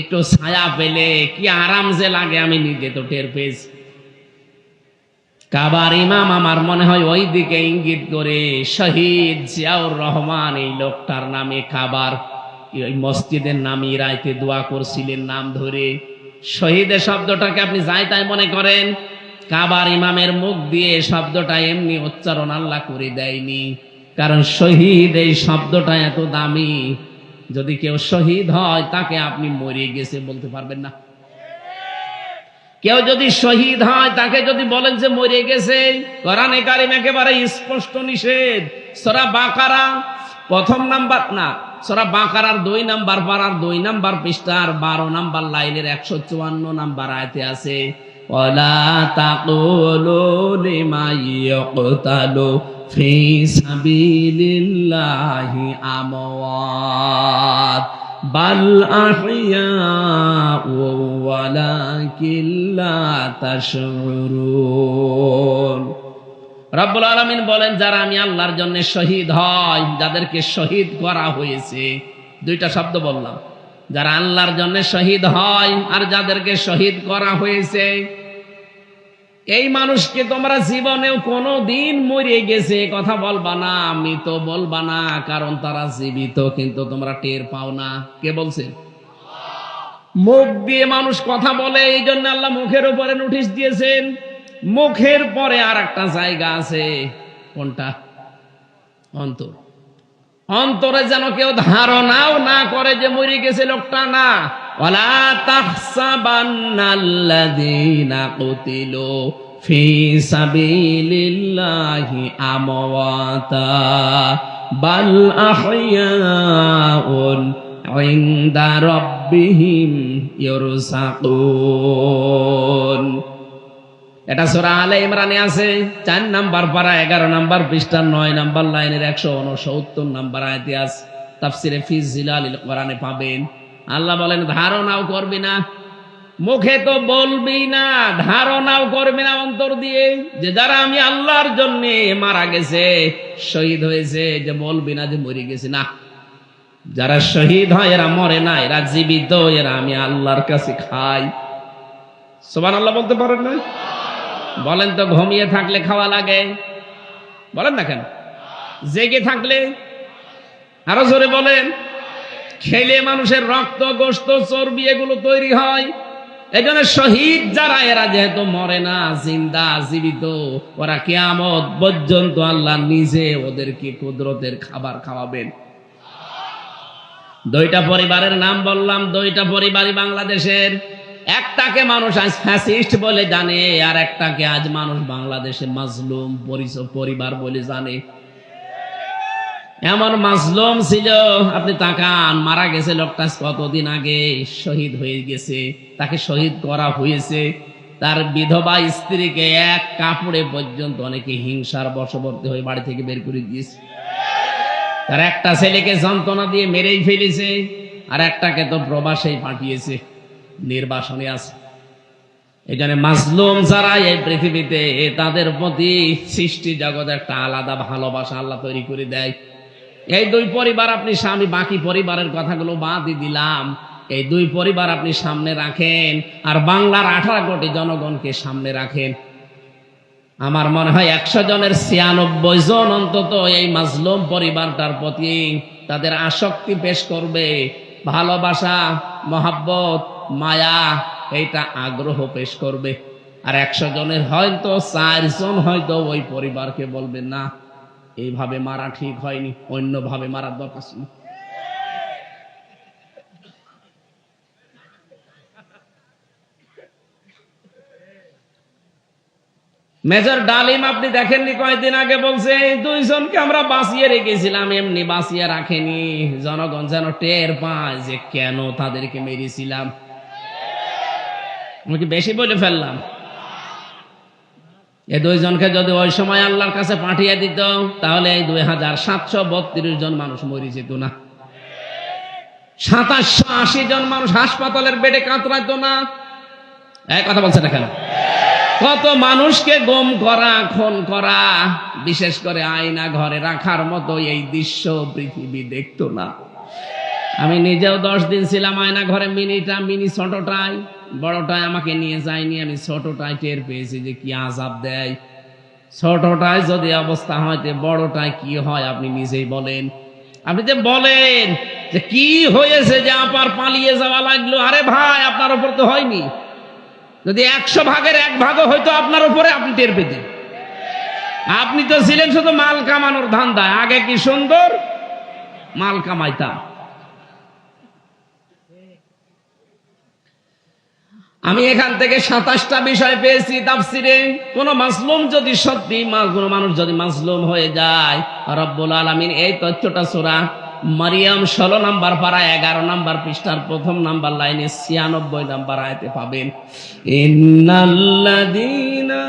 একটু ছায়া পেলে কি আরাম যে লাগে আমি নিজে তো টের পেয়েছি। কাবার ইমাম আমার মনে হয় ওই দিকে ইঙ্গিত করে শহীদ জিয়াউর রহমান এই লোকটার নামে কাবার ওই মসজিদের নামে রাইতে দোয়া করছিলেন নাম ধরে। শহীদের শব্দটাকে আপনি যাই তাই মনে করেন, কাবার ইমামের মুখ দিয়ে শব্দটা এমনি উচ্চারণ আল্লাহ করে দেয়নি, কারণ শহীদ এই শব্দটা এত দামি। যদি কেউ শহীদ হয় তাকে আপনি মরে গেছে বলতে পারবেন না। কেউ যদি শহীদ হয় তাকে যদি বলেন যে মরে গেছে, কোরআনে কারিম একেবারে স্পষ্ট নিষেধ। সূরা বাকারা প্রথম নাম্বার না, সূরা বাকারার 2 নাম্বার পারার 2 নাম্বার পৃষ্ঠার 12 নাম্বার লাইনের 154 নাম্বার আয়াতে আছে, ওয়ালা তাকুলু লিমা ইয়াকতালু ফি সাবিলিল্লাহি আমওয়াত বাল আহইয়াউ ওয়ালাকিন লা তাশউরুন। রব্বুল আলামিন বলেন যারা আমি আল্লাহর জন্য শহীদ হয়, যাদেরকে শহীদ করা হয়েছে, 2টা শব্দ বললাম, যারা আল্লাহর জন্য শহীদ হয় আর যাদেরকে শহীদ করা হয়েছে, এই মানুষকে তোমরা জীবনেও কোনোদিন মরে গেছে কথা বলবা না, মৃত বলবা না, কারণ তারা জীবিত কিন্তু তোমরা টের পাও না। কে বলছে? মুখ দিয়ে মানুষ কথা বলে, এই জন্য আল্লাহ মুখের উপরে নোটিশ দিয়েছেন। মুখের পরে আর একটা জায়গা আছে, কোনটা? অন্তর। অন্তরে যেন কেউ ধারণাও না করে যে মরে গেছে লোকটা, না। ওয়ালা তাহসাবান্নাল্লাযীনা কুতিলু ফি সাবিলিল্লাহি আমওয়াতা বাল আহইয়াউন ইনদা রাব্বিহিম ইরসাকুন। এটা সূরা আলে ইমরানে আছে, 4 নাম্বার পারা 11 নাম্বার পৃষ্ঠা 9 নাম্বার লাইনের 169 নাম্বার আয়াতে আছে। তাফসিরে ফি জিলালিল কোরআনে পাবেন। আল্লাহ বলেন ধারণাও করবি না, মুখে তো বলবি না, ধারণাও করবি না অন্তর দিয়ে যে যারা আমি আল্লাহর জন্য মারা গেছে, শহীদ হয়েছে, যে বলবি না যে মরে গেছে। না, যারা শহীদ হয় এরা মরে না, এরা জীবিত, এরা আমি আল্লাহর কাছে খাই। সুবহানাল্লাহ বলতে পারেন না? বলেন তো ঘুমিয়ে থাকলে খাওয়া লাগে? বলেন না কেন? জেগে থাকলে? আরো জোরে বলেন। খেলে মানুষের রক্ত, গোশত, চর্বি এগুলো তৈরি হয়। এই জন্য শহীদ যারা, এরা যেহেতু মরে না, জিন্দা, জীবিত, ওরা কিয়ামত পর্যন্ত আল্লাহ নিজে ওদেরকে কুদরতের খাবার খাওয়াবেন। 2টা পরিবারের নাম বললাম, 2টা পরিবারই বাংলাদেশের। একটাকে মানুষ আজ ফ্যাসিস্ট বলে জানে, আর একটাকে আজ মানুষ বাংলাদেশে মাজলুম পরিবার বলে জানে। এমন মাজলুম ছিল, আপনি তাকান, মারা গেছে লোকটা কতদিন আগে, শহীদ হয়ে গেছে, তাকে শহীদ করা হয়েছে। তার বিধবা স্ত্রীকে এক কাপড়ে পর্যন্ত অনেকে হিংসার বশবর্তী হয়ে বাড়ি থেকে বের করে দিয়েছে। তার একটা ছেলেকে যন্ত্রণা দিয়ে মেরেই ফেলেছে, আর একটাকে তো প্রবাসেই পাঠিয়েছে, নির্বাসনে আছে। এই জন্য মাজলুম যারা এই পৃথিবীতে, তাদের প্রতি সৃষ্টি জগৎ একটা আলাদা ভালোবাসা আল্লাহ তৈরি করে দেয়। এই 2 পরিবার আপনি স্বামী, বাকি পরিবারের কথাগুলো বাদই দিলাম, এই 2 পরিবার আপনি সামনে রাখেন, আর বাংলার 18 কোটি জনগণকে সামনে রাখেন। আমার মনে হয় 100 জনের 96 জন অন্তত এই মাজলুম পরিবারটার প্রতি তাদের আসক্তি পেশ করবে, ভালোবাসা মহাব্বত, মায়া, এইটা আগ্রহ পেশ করবে। আর 100 জনের হয়তো 4 জন হয়তো ওই পরিবারকে বলবে না, এইভাবে মারা ঠিক হয়নি, অন্যভাবে মারার দরকার ছিল। মেজর ডালিম আপনি দেখেননি কয়েকদিন আগে বলছে, এই 2 জনকে আমরা বাঁচিয়ে রেখেছিলাম, এমনি বাঁচিয়ে রাখেনি, জনগণ যেন টের পায় যে কেন তাদেরকে মেরেছিলাম। আমি কি বেশি বলে ফেললাম? এই 2 জনকে যদি ওই সময় আল্লাহর কাছে পাঠিয়ে দিত, তাহলে এই 2732 জন মানুষ মরে যেত না, 2780 জন মানুষ হাসপাতালের বেডে কাতরাইতো না। এক কথা বলছে না কেন? কত মানুষকে গুম করা, খুন করা, বিশেষ করে আয়না ঘরে রাখার মতো এই দৃশ্য পৃথিবী দেখতো না। আমি নিজেও 10 দিন ছিলাম আয়না ঘরে, মিনি ছোটটাই, বড়টাই আমাকে নিয়ে যায়নি। আমি ছোটটাই টের পেয়েছি যে কি আযাব দেয়। ছোটটাই যদি অবস্থা হয়, বড়টাই কি হয় আপনি নিজেই বলেন। আপনি যে বলেন যে কি হয়েছে যে আপার পালিয়ে যাওয়া লাগলো, আরে ভাই আপনার উপর তো হয়নি। যদি 100 ভাগের 1 ভাগও হয়তো আপনার উপরে, আপনি টের পেতেন। আপনি তো ছিলেন শুধু মাল কামানোর ধান্দায়, আগে কি সুন্দর মাল কামাইতাম। আমি এখান থেকে 27টা বিষয় পেয়েছি তাফসিরে। কোন মাসলুম যদি সত্যি, কোন মানুষ যদি মাসলুম হয়ে যায়, রব্বুল আলামিন এই তথ্যটা সূরা মারিয়াম 16 নম্বর পারা 11 নম্বর পৃষ্ঠার 1ম নাম্বার লাইনে 96 নম্বর আয়াতে পাবেন। ইন্নাল্লাযীনা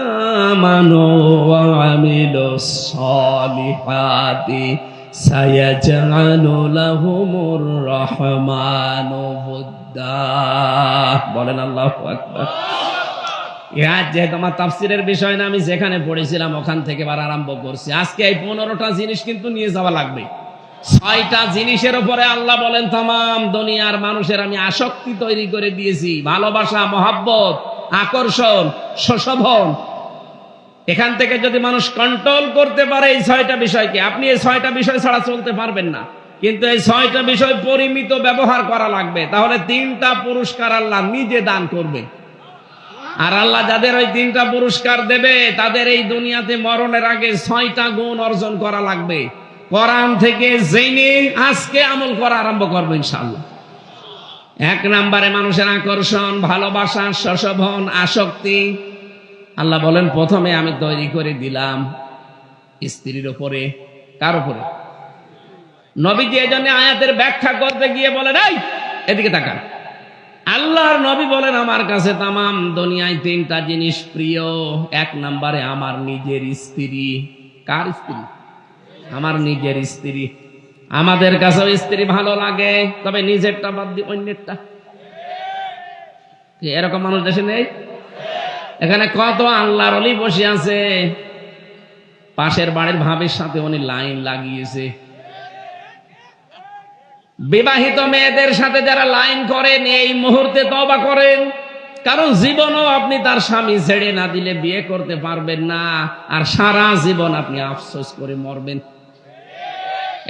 আমানু ওয়া আমিলুস সালিহাতি সায়াজআলু লাহুমুর রাহমানু বুদ্দা। বলেন আল্লাহু আকবার। যেহেতু আমার তাফসিরের বিষয় না, আমি যেখানে পড়েছিলাম ওখান থেকে আবার আরম্ভ করছি। আজকে এই 15টা জিনিস কিন্তু নিয়ে যাওয়া লাগবে। 6টা জিনিসের উপরে আল্লাহ বলেন তামাম দুনিয়ার মানুষের আমি আসক্তি তৈরি করে দিয়েছি। ভালোবাসা, মহাব্বত, আকর্ষণ, সুশোভন। এখান থেকে যদি মানুষ কন্ট্রোল করতে পারে এই 6টা বিষয়কে, আপনি এই 6টা বিষয় ছাড়া চলতে পারবেন না। কিন্তু এই 6টা বিষয় পরিমিত ব্যবহার করা লাগবে, তাহলে 3টা পুরস্কার আল্লাহ নিজে দান করবে। আর আল্লাহ যাদের ওই 3টা পুরস্কার দেবে, তাদের এই দুনিয়াতে মরণের আগে 6টা গুণ অর্জন করা লাগবে। কোরআন থেকে জেনে আজকে আমল করা আরম্ভ করবো ইনশাআল্লাহ। 1 নম্বরে মানুষের আকর্ষণ, ভালোবাসা, সুশোভন, আসক্তি। আল্লাহ বলেন প্রথমে আমি তৈরি করে দিলাম স্ত্রীর উপরে। কার উপরে? নবীজি এজন্য আয়াতের ব্যাখ্যা করতে গিয়ে বলেন, এই এদিকে তাকান। আল্লাহর নবী বলেন আমার কাছে তামাম দুনিয়ায় 3টা জিনিস প্রিয়। 1 নম্বরে আমার নিজের স্ত্রী। কার স্ত্রী? আমার নিজের স্ত্রী। আমাদের কাছেও স্ত্রী ভালো লাগে, তবে নিজেরটা বাদ দিয়ে অন্যেরটা। এরকম মানুষ দেশে নেই? এখানে কত আল্লাহর ওলি বসে আছে, পাশের বাড়ির ভাবির সাথে উনি লাইন লাগিয়েছে। বিবাহিত মেয়েদের সাথে যারা লাইন করেন এই মুহূর্তে তওবা করেন, কারণ জীবনও আপনি তার স্বামী ছেড়ে না দিলে বিয়ে করতে পারবেন না, আর সারা জীবন আপনি আফসোস করে মরবেন।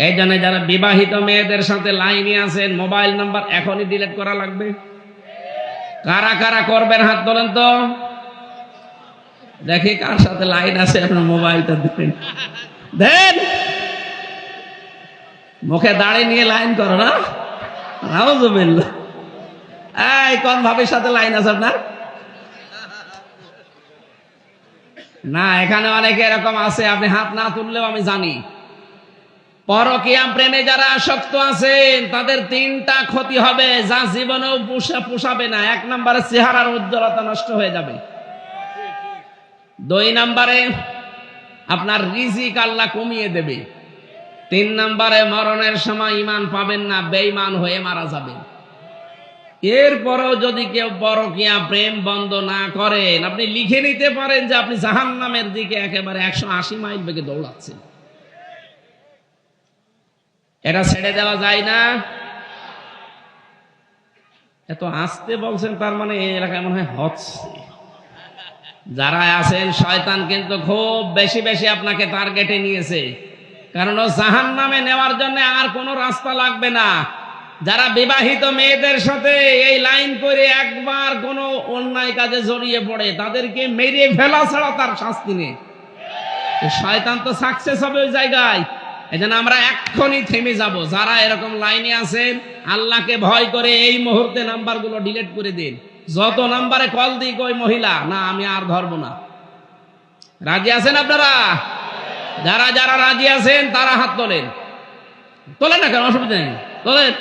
এই জন্য যারা বিবাহিত মেয়েদের সাথে লাইনে আছেন, মোবাইল নাম্বার এখনই ডিলিট করা লাগবে। কারা কারা করবেন হাত তোলেন তো দেখি, কার সাথে লাইন আছে আপনার মোবাইলটা দেন। দেন, মুখে দাড়ি নিয়ে লাইন করো না। নাউযুবিল্লাহ। এই কোন ভাবির সাথে লাইন আছে আপনার? না, এখানে অনেকে এরকম আছে, আপনি হাত না তুললেও আমি জানি। পরকীয়া প্রেমে যারা আসক্ত আছেন তাদের 3টা ক্ষতি হবে, যা জীবনেও পোষাবে না। 1 নম্বরে চেহারার উজ্জ্বলতা নষ্ট হয়ে যাবে। 2 নম্বরে আপনার রিজিক আল্লাহ কমিয়ে দেবে। 3 নম্বরে মরণের সময় ঈমান পাবেন না, বেঈমান হয়ে মারা যাবেন। এরপরেও যদি কেউ পরকীয়া প্রেম বন্ধ না করেন, আপনি লিখে নিতে পারেন যে আপনি জাহান্নামের দিকে একেবারে 180 মাইল বেগে দৌড়াচ্ছেন। এটা ছেড়ে দেওয়া যায় না। এত আসতে বলছেন, তার মানে এই এলাকায় মনে হয় হচ্ছে। যারা আছেন শয়তান কিন্তু খুব বেশি বেশি আপনাকে টার্গেটে নিয়েছে, কারণ ও জাহান্নামে নেওয়ার জন্য আর কোনো রাস্তা লাগবে না। যারা বিবাহিত মেয়েদের সাথে এই লাইন করে একবার কোনো অন্যায় কাজে জড়িয়ে পড়ে তাদেরকে মেরে ফেলা ছাড়া তার শাস্তি নেই। শয়তান তো সাকসেস হবে ওই জায়গায়। এজন্য আমরা এক্ষুনি থেমে যাব। যারা এরকম লাইনে আছেন আল্লাহকে ভয় করে এই মুহূর্তে নাম্বারগুলো ডিলিট করে দিন। যত নাম্বারে কল দিই কই মহিলা না আমি আর ধরবো না। রাজি আছেন আপনারা? যারা যারা রাজি আছেন তারা হাত তোলেন। তোলেন না কেন, অসুবিধা নেই, তোলেন।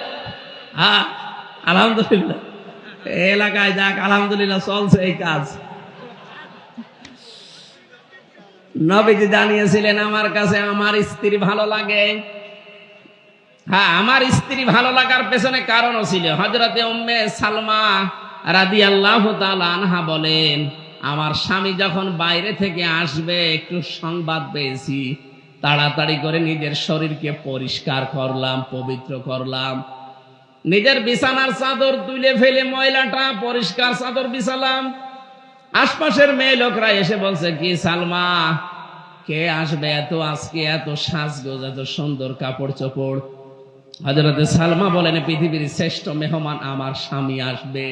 হ্যাঁ আলহামদুলিল্লাহ, এলাকায় যাক আলহামদুলিল্লাহ চলছে এই কাজ। নবীজি জানিয়েছিলেন আমার কাছে আমার স্ত্রী ভালো লাগে। হ্যাঁ, আমার স্ত্রী ভালো লাগার পেছনে কারণও ছিল। হযরতে উম্মে সালমা রাদিয়াল্লাহু তাআলা আনহা বলেন, আমার স্বামী যখন বাইরে থেকে আসবে একটু সংবাদ পেয়েছি, তাড়াতাড়ি করে নিজের শরীরকে পরিষ্কার করলাম, পবিত্র করলাম। নিজের বিছানার চাদর তুলে ফেলে ময়লাটা পরিষ্কার চাদর বিছালাম। আশপাশের মেয়ে লোকরা এসে বলছে, কি সালমা, কে আসবে এত আজকে, এত সাজগোজ, এত সুন্দর কাপড় চোপড়? হযরতে সালমা বলেন, পৃথিবীর শ্রেষ্ঠ মেহমান আমার স্বামী আসবে।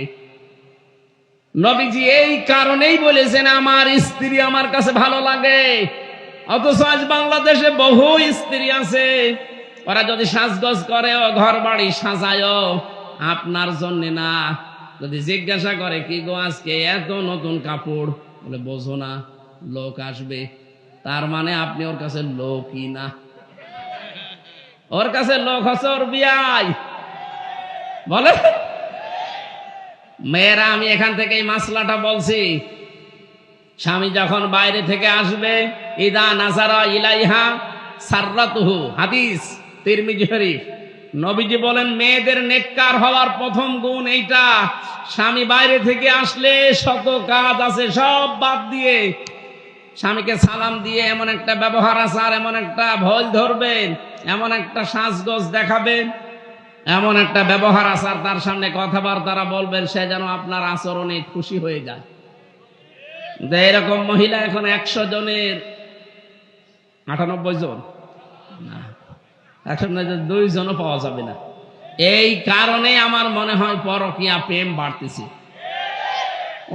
নবীজি এই কারণেই বলেছেন আমার স্ত্রী আমার কাছে ভালো লাগে। অথচ আজ বাংলাদেশে বহু স্ত্রী আছে, ওরা যদি সাজগোজ করে ও ঘর বাড়ি সাজায় আপনার জন্য না। যদি জিজ্ঞাসা করে কি গো আজকে এত নতুন কাপড়, বলে বোঝো না লোক আসবে। তার মানে আপনি ওর কাছে লোকই না, ওর কাছে লোক হচ্ছে ওর বিয়াই। বলে মেয়েরা, আমি এখান থেকে এই মাসলাটা বলছি, স্বামী যখন বাইরে থেকে আসবে, ইদা নাজারা ইলাইহা সাররাতুহু, হাদিস তিরমিজি শরীফ। নবীজি বলেন মেয়েদের নেককার হওয়ার প্রথম গুণ এইটা, স্বামী বাইরে থেকে আসলে শত কাজ আছে সব বাদ দিয়ে স্বামীকে সালাম দিয়ে এমন একটা ব্যবহার আচার, এমন একটা ভয় ধরবেন, এমন একটা সাজগোজ দেখাবেন, এমন একটা ব্যবহার আচার তার সামনে কথাবার্তা বলবেন, সে যেন আপনার আচরণে খুশি হয়ে যায়। এরকম মহিলা এখন 100 জনের 98 জন না, 102 জনও পাওয়া যাবে না। এই কারণে আমার মনে হয় পরকীয়া প্রেম বাড়তেছে।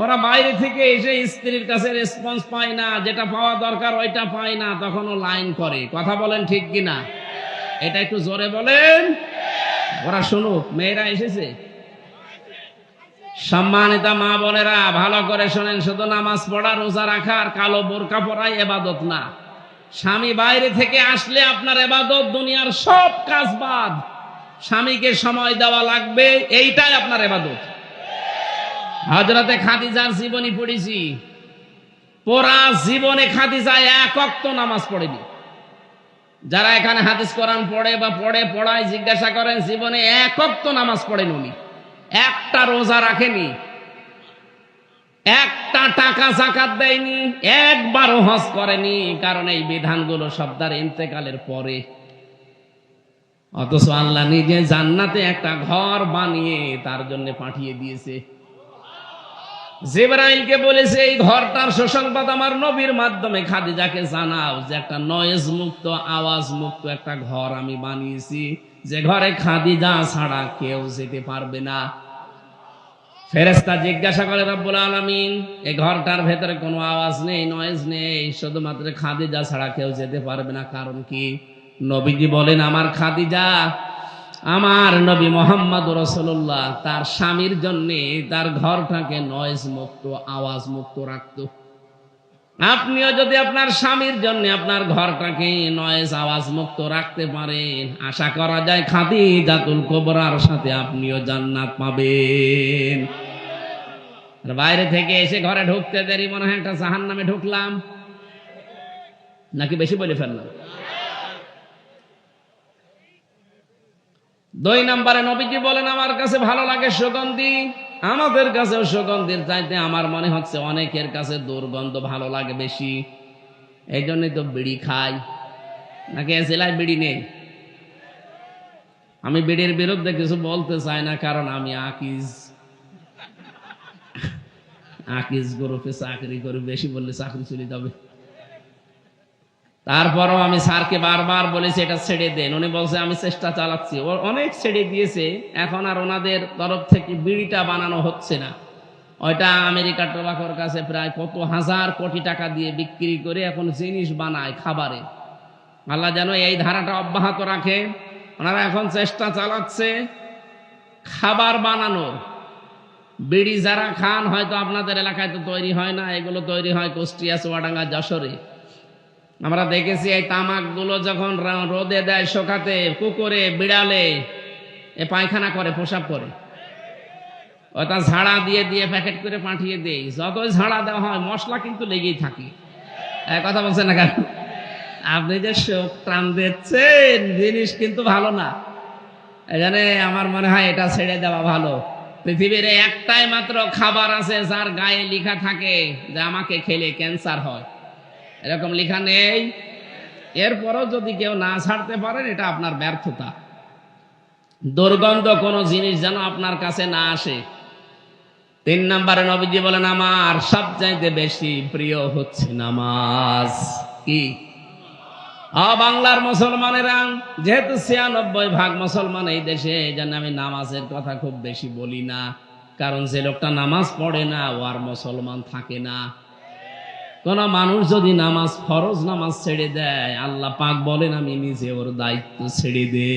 ওরা বাইরে থেকে এসে স্ত্রীর কাছে রেসপন্স পায় না, যেটা পাওয়া দরকার ওইটা পায় না, তখন ও লাইন করে। কথা বলেন ঠিক কিনা? এটা একটু জোরে বলেন, ওরা শুনুক। মেয়েরা এসেছে, সম্মানিতা মা বোনেরা ভালো করে শোনেন, শুধু নামাজ পড়া রোজা রাখা আর কালো বোরকা পরাই ইবাদত না। স্বামী বাইরে থেকে আসলে আপনার ইবাদত, দুনিয়ার সব কাজ বাদ, স্বামীকে সময় দেওয়া লাগবে, এইটাই আপনার ইবাদত। হযরতে খাদিজার জীবনী পড়েছি, পুরা জীবনে খাদিজা এক ওয়াক্ত নামাজ পড়েনি। যারা এখানে হাদিস কোরআন পড়ে বা পড়ায় জিজ্ঞাসা করেন, জীবনে এক ওয়াক্ত নামাজ পড়েন উনি, একটা রোজা রাখেনি, একটা টাকা যাকাত দেয়নি, একবারও হজ করেনি। কারণ এই বিধানগুলো সব তার ইন্তেকালের পরে। অথচ আল্লাহ নিজে জান্নাতে একটা ঘর বানিয়ে তার জন্য পাঠিয়ে দিয়েছে। জিবরাইলকে বলেছে এই ঘরটার সুসংবাদ আমার নবীর মাধ্যমে খাদিজাকে জানাও, যে একটা নয়েজ মুক্ত, আওয়াজ মুক্ত একটা ঘর আমি বানিয়েছি, যে ঘরে খাদিজা ছাড়া কেউ যেতে পারবে না। ফেরেশতা জিজ্ঞাসা করে, রব্বুল আলামিন এই ঘরটার ভেতরে কোনো আওয়াজ নেই, নয়েজ নেই, শুধুমাত্র খাদিজা ছাড়া কেউ যেতে পারবে না, কারণ কি? নবীজি বলেন আমার খাদিজা, আমার নবী মুহাম্মদ রাসূলুল্লাহ তার স্বামীর জন্য তার ঘরটাকে নয়েজ মুক্ত, আওয়াজ মুক্ত রাখতো। আপনিও যদি আপনার স্বামীর জন্য আপনার ঘরটাকে নয়েজ আওয়াজ মুক্ত রাখতে পারেন, আশা করা যায় খাদিজাতুল কুবরার সাথে আপনিও জান্নাত পাবেন। বাইরে থেকে এসে ঘরে ঢুকতে দেরি মনে হয় একটা জাহান্নামে ঢুকলাম, নাকি বেশি বলে ফেললাম? 2 নম্বরে নবীজি বলেন আমার কাছে ভালো লাগে সুগন্ধি। আমাদের কাছেও সুগন্ধির চাইতে আমার মনে হচ্ছে অনেকের কাছে দুর্গন্ধ ভালো লাগে বেশি। এই জন্যই তো বিড়ি খাই, নাকি এলাকায় বিড়ি নেই? আমি বিড়ির বিরুদ্ধে কিছু বলতে চাই না, কারণ আমি আকিজ গ্রুপে চাকরি করি, বেশি বললে চাকরি চলে যাবে। তারপরও আমি স্যারকে বারবার বলেছি এটা ছেড়ে দেন, উনি বলছে আমি চেষ্টা চালাচ্ছি। ও অনেক ছেড়ে দিয়েছে, এখন আর ওনাদের তরফ থেকে বিড়িটা বানানো হচ্ছে না। ওইটা আমেরিকার টোবাকোর কাছে প্রায় কত হাজার কোটি টাকা দিয়ে বিক্রি করে এখন জিনিস বানায় খাবারে। আল্লাহ যেন এই ধারাটা অব্যাহত রাখে। ওনারা এখন চেষ্টা চালাচ্ছে খাবার বানানোর। বিড়ি যারা খান, হয়তো আপনাদের এলাকায় তো তৈরি হয় না, এগুলো তৈরি হয় কুষ্টিয়া, চুয়াডাঙ্গা, যশোরে। আমরা দেখেছি এই তামাকগুলো যখন রোদে দেয় শোকাতে, কুকুরে বিড়ালে এ পায়খানা করে, প্রসাব করে, ওটা ঝাড়া দিয়ে দিয়ে প্যাকেট করে পাঠিয়ে দেয়। যতই ঝাড়া দেওয়া হয় মশলা কিন্তু লেগেই থাকে। কথা বলছেন না কেন? আপনি যে শোক টান দিচ্ছেন, জিনিস কিন্তু ভালো না। এখানে আমার মনে হয় এটা ছেড়ে দেওয়া ভালো। পৃথিবীর একটাই মাত্র খাবার আছে যার গায়ে লেখা থাকে যে আমাকে খেলে ক্যান্সার হয়, এরকম লেখা নেই। এরপরও যদি কেউ না ছাড়তে পারেন, এটা আপনার ব্যর্থতা। দুর্গন্ধ কোন জিনিস যেন আপনার কাছে না আসে। 3 নম্বরে নবীজি বলেন আমার সবচাইতে বেশি প্রিয় হচ্ছে নামাজ। কি? বাংলার মুসলমানেরা যেহেতু 96% মুসলমান এই দেশে, এই জন্য আমি নামাজের কথা খুব বেশি বলি না। কারণ যে লোকটা নামাজ পড়ে না, ও আর মুসলমান থাকে না। কোন মানুষ যদি নামাজ, ফরজ নামাজ ছেড়ে দেয়, আল্লাহ পাক বলেন আমি নিজে ওর দায়িত্ব ছেড়ে দে।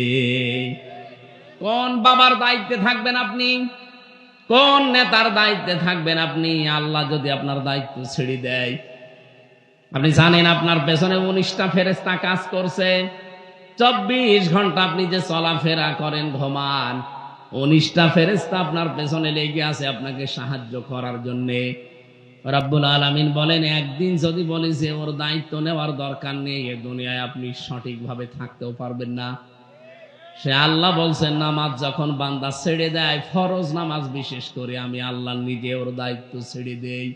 কোন বাবার দায়িত্বে থাকবেন আপনি? কোন নেতার দায়িত্বে থাকবেন আপনি? আল্লাহ যদি আপনার দায়িত্ব ছেড়ে দেয়, আপনি জানেন আপনার পেছনে 19টা ফেরেশতা কাজ করছে। 24 ঘন্টা আপনি যে চলাফেরা করেন, ঘুমান, 19টা ফেরেশতা আপনার পেছনে লেগে আছে আপনাকে সাহায্য করার জন্যে। রব্বুল আলামিন বলেন একদিন যদি বলি যে ওর দায়িত্ব নেওয়ার দরকার নেই, এ দুনিয়ায় আপনি সঠিকভাবে থাকতেও পারবেন না। সে আল্লাহ বলছেন নামাজ যখন বান্দা ছেড়ে দেয়, ফরজ নামাজ বিশেষ করে, আমি আল্লাহ নিজে ওর দায়িত্ব ছেড়ে দেই।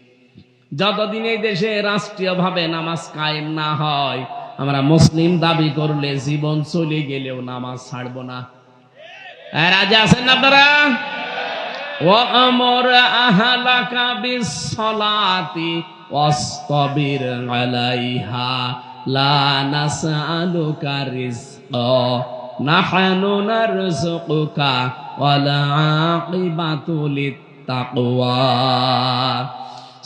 যতদিন এই দেশে রাষ্ট্রীয়ভাবে নামাজ কায়েম না হয়, আমরা মুসলিম দাবি করলে জীবন চলে গেলেও নামাজ ছাড়ব না। রাজি আছেন না আপনারা? ওয়ামর আহলাকা বিসসালাতি ওয়াসতাবির আলাইহা লা নাসআলুকা রিজকা নাহনু নারযুকুকা ওয়াল আকিবাতু লিত্তাকওয়া।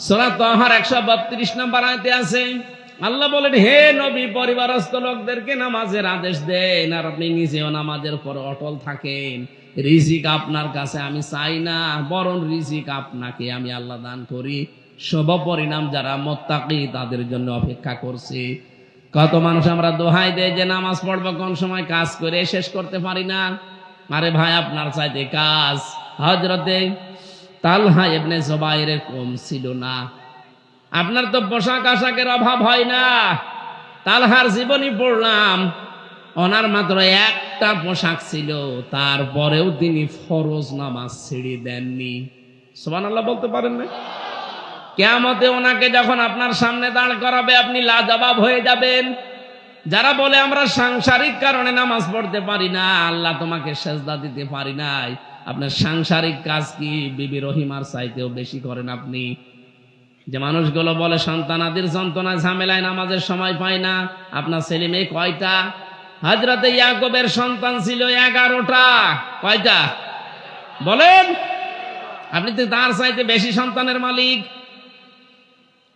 সূরা তাহার 132 নম্বর আয়াতে আছে, আল্লাহ বলেন হে নবী, পরিবারস্থ লোকদেরকে নামাজের আদেশ দেন আর আপনি নিজেও নামাজের উপর অটল থাকেন। রিজিক আপনার কাছে আমি চাই না, বরং রিজিক আপনাকে আমি আল্লাহ দান করি। শুভ পরিণাম যারা মুত্তাকি তাদের জন্য অপেক্ষা করছে। কত মানুষ আমরা দোহাই দেই যে নামাজ পড়বো, কোন সময় কাজ করে শেষ করতে পারি না। আরে ভাই, আপনার চাইতে কাজ হযরতে তালহা ইবনে জুবাইরের কম ছিল না। আপনার তো পোশাক আশাকের অভাব হয় না। তালহার জীবনী পড়লাম, ওনার মাত্র একটা পোশাক ছিল, তারপরেও তিনি ফরজ নামাজ ছেড়ে দেননি। সুবহানাল্লাহ বলতে পারেন না? কিয়ামতে ওনাকে যখন আপনার সামনে দাঁড় করাবে, আপনি লাজবাব হয়ে যাবেন। যারা বলে আমরা সাংসারিক কারণে নামাজ পড়তে পারি না, আল্লাহ তোমাকে সেজদা দিতে পারি নাই, আপনার সাংসারিক কাজ কি বিবি রহিমার চাইতেও বেশি করেন আপনি? যে মানুষগুলো বলে সন্তানাদির যন্ত্রণায় ঝামেলায় নামাজের সময় পায় না, আপনার ছেলে মেয়ে কয়টা? হযরতে ইয়াকুবের সন্তান ছিল 11টা। কয়টা বলেন? আপনি তো তার চাইতে বেশি সন্তানের মালিক।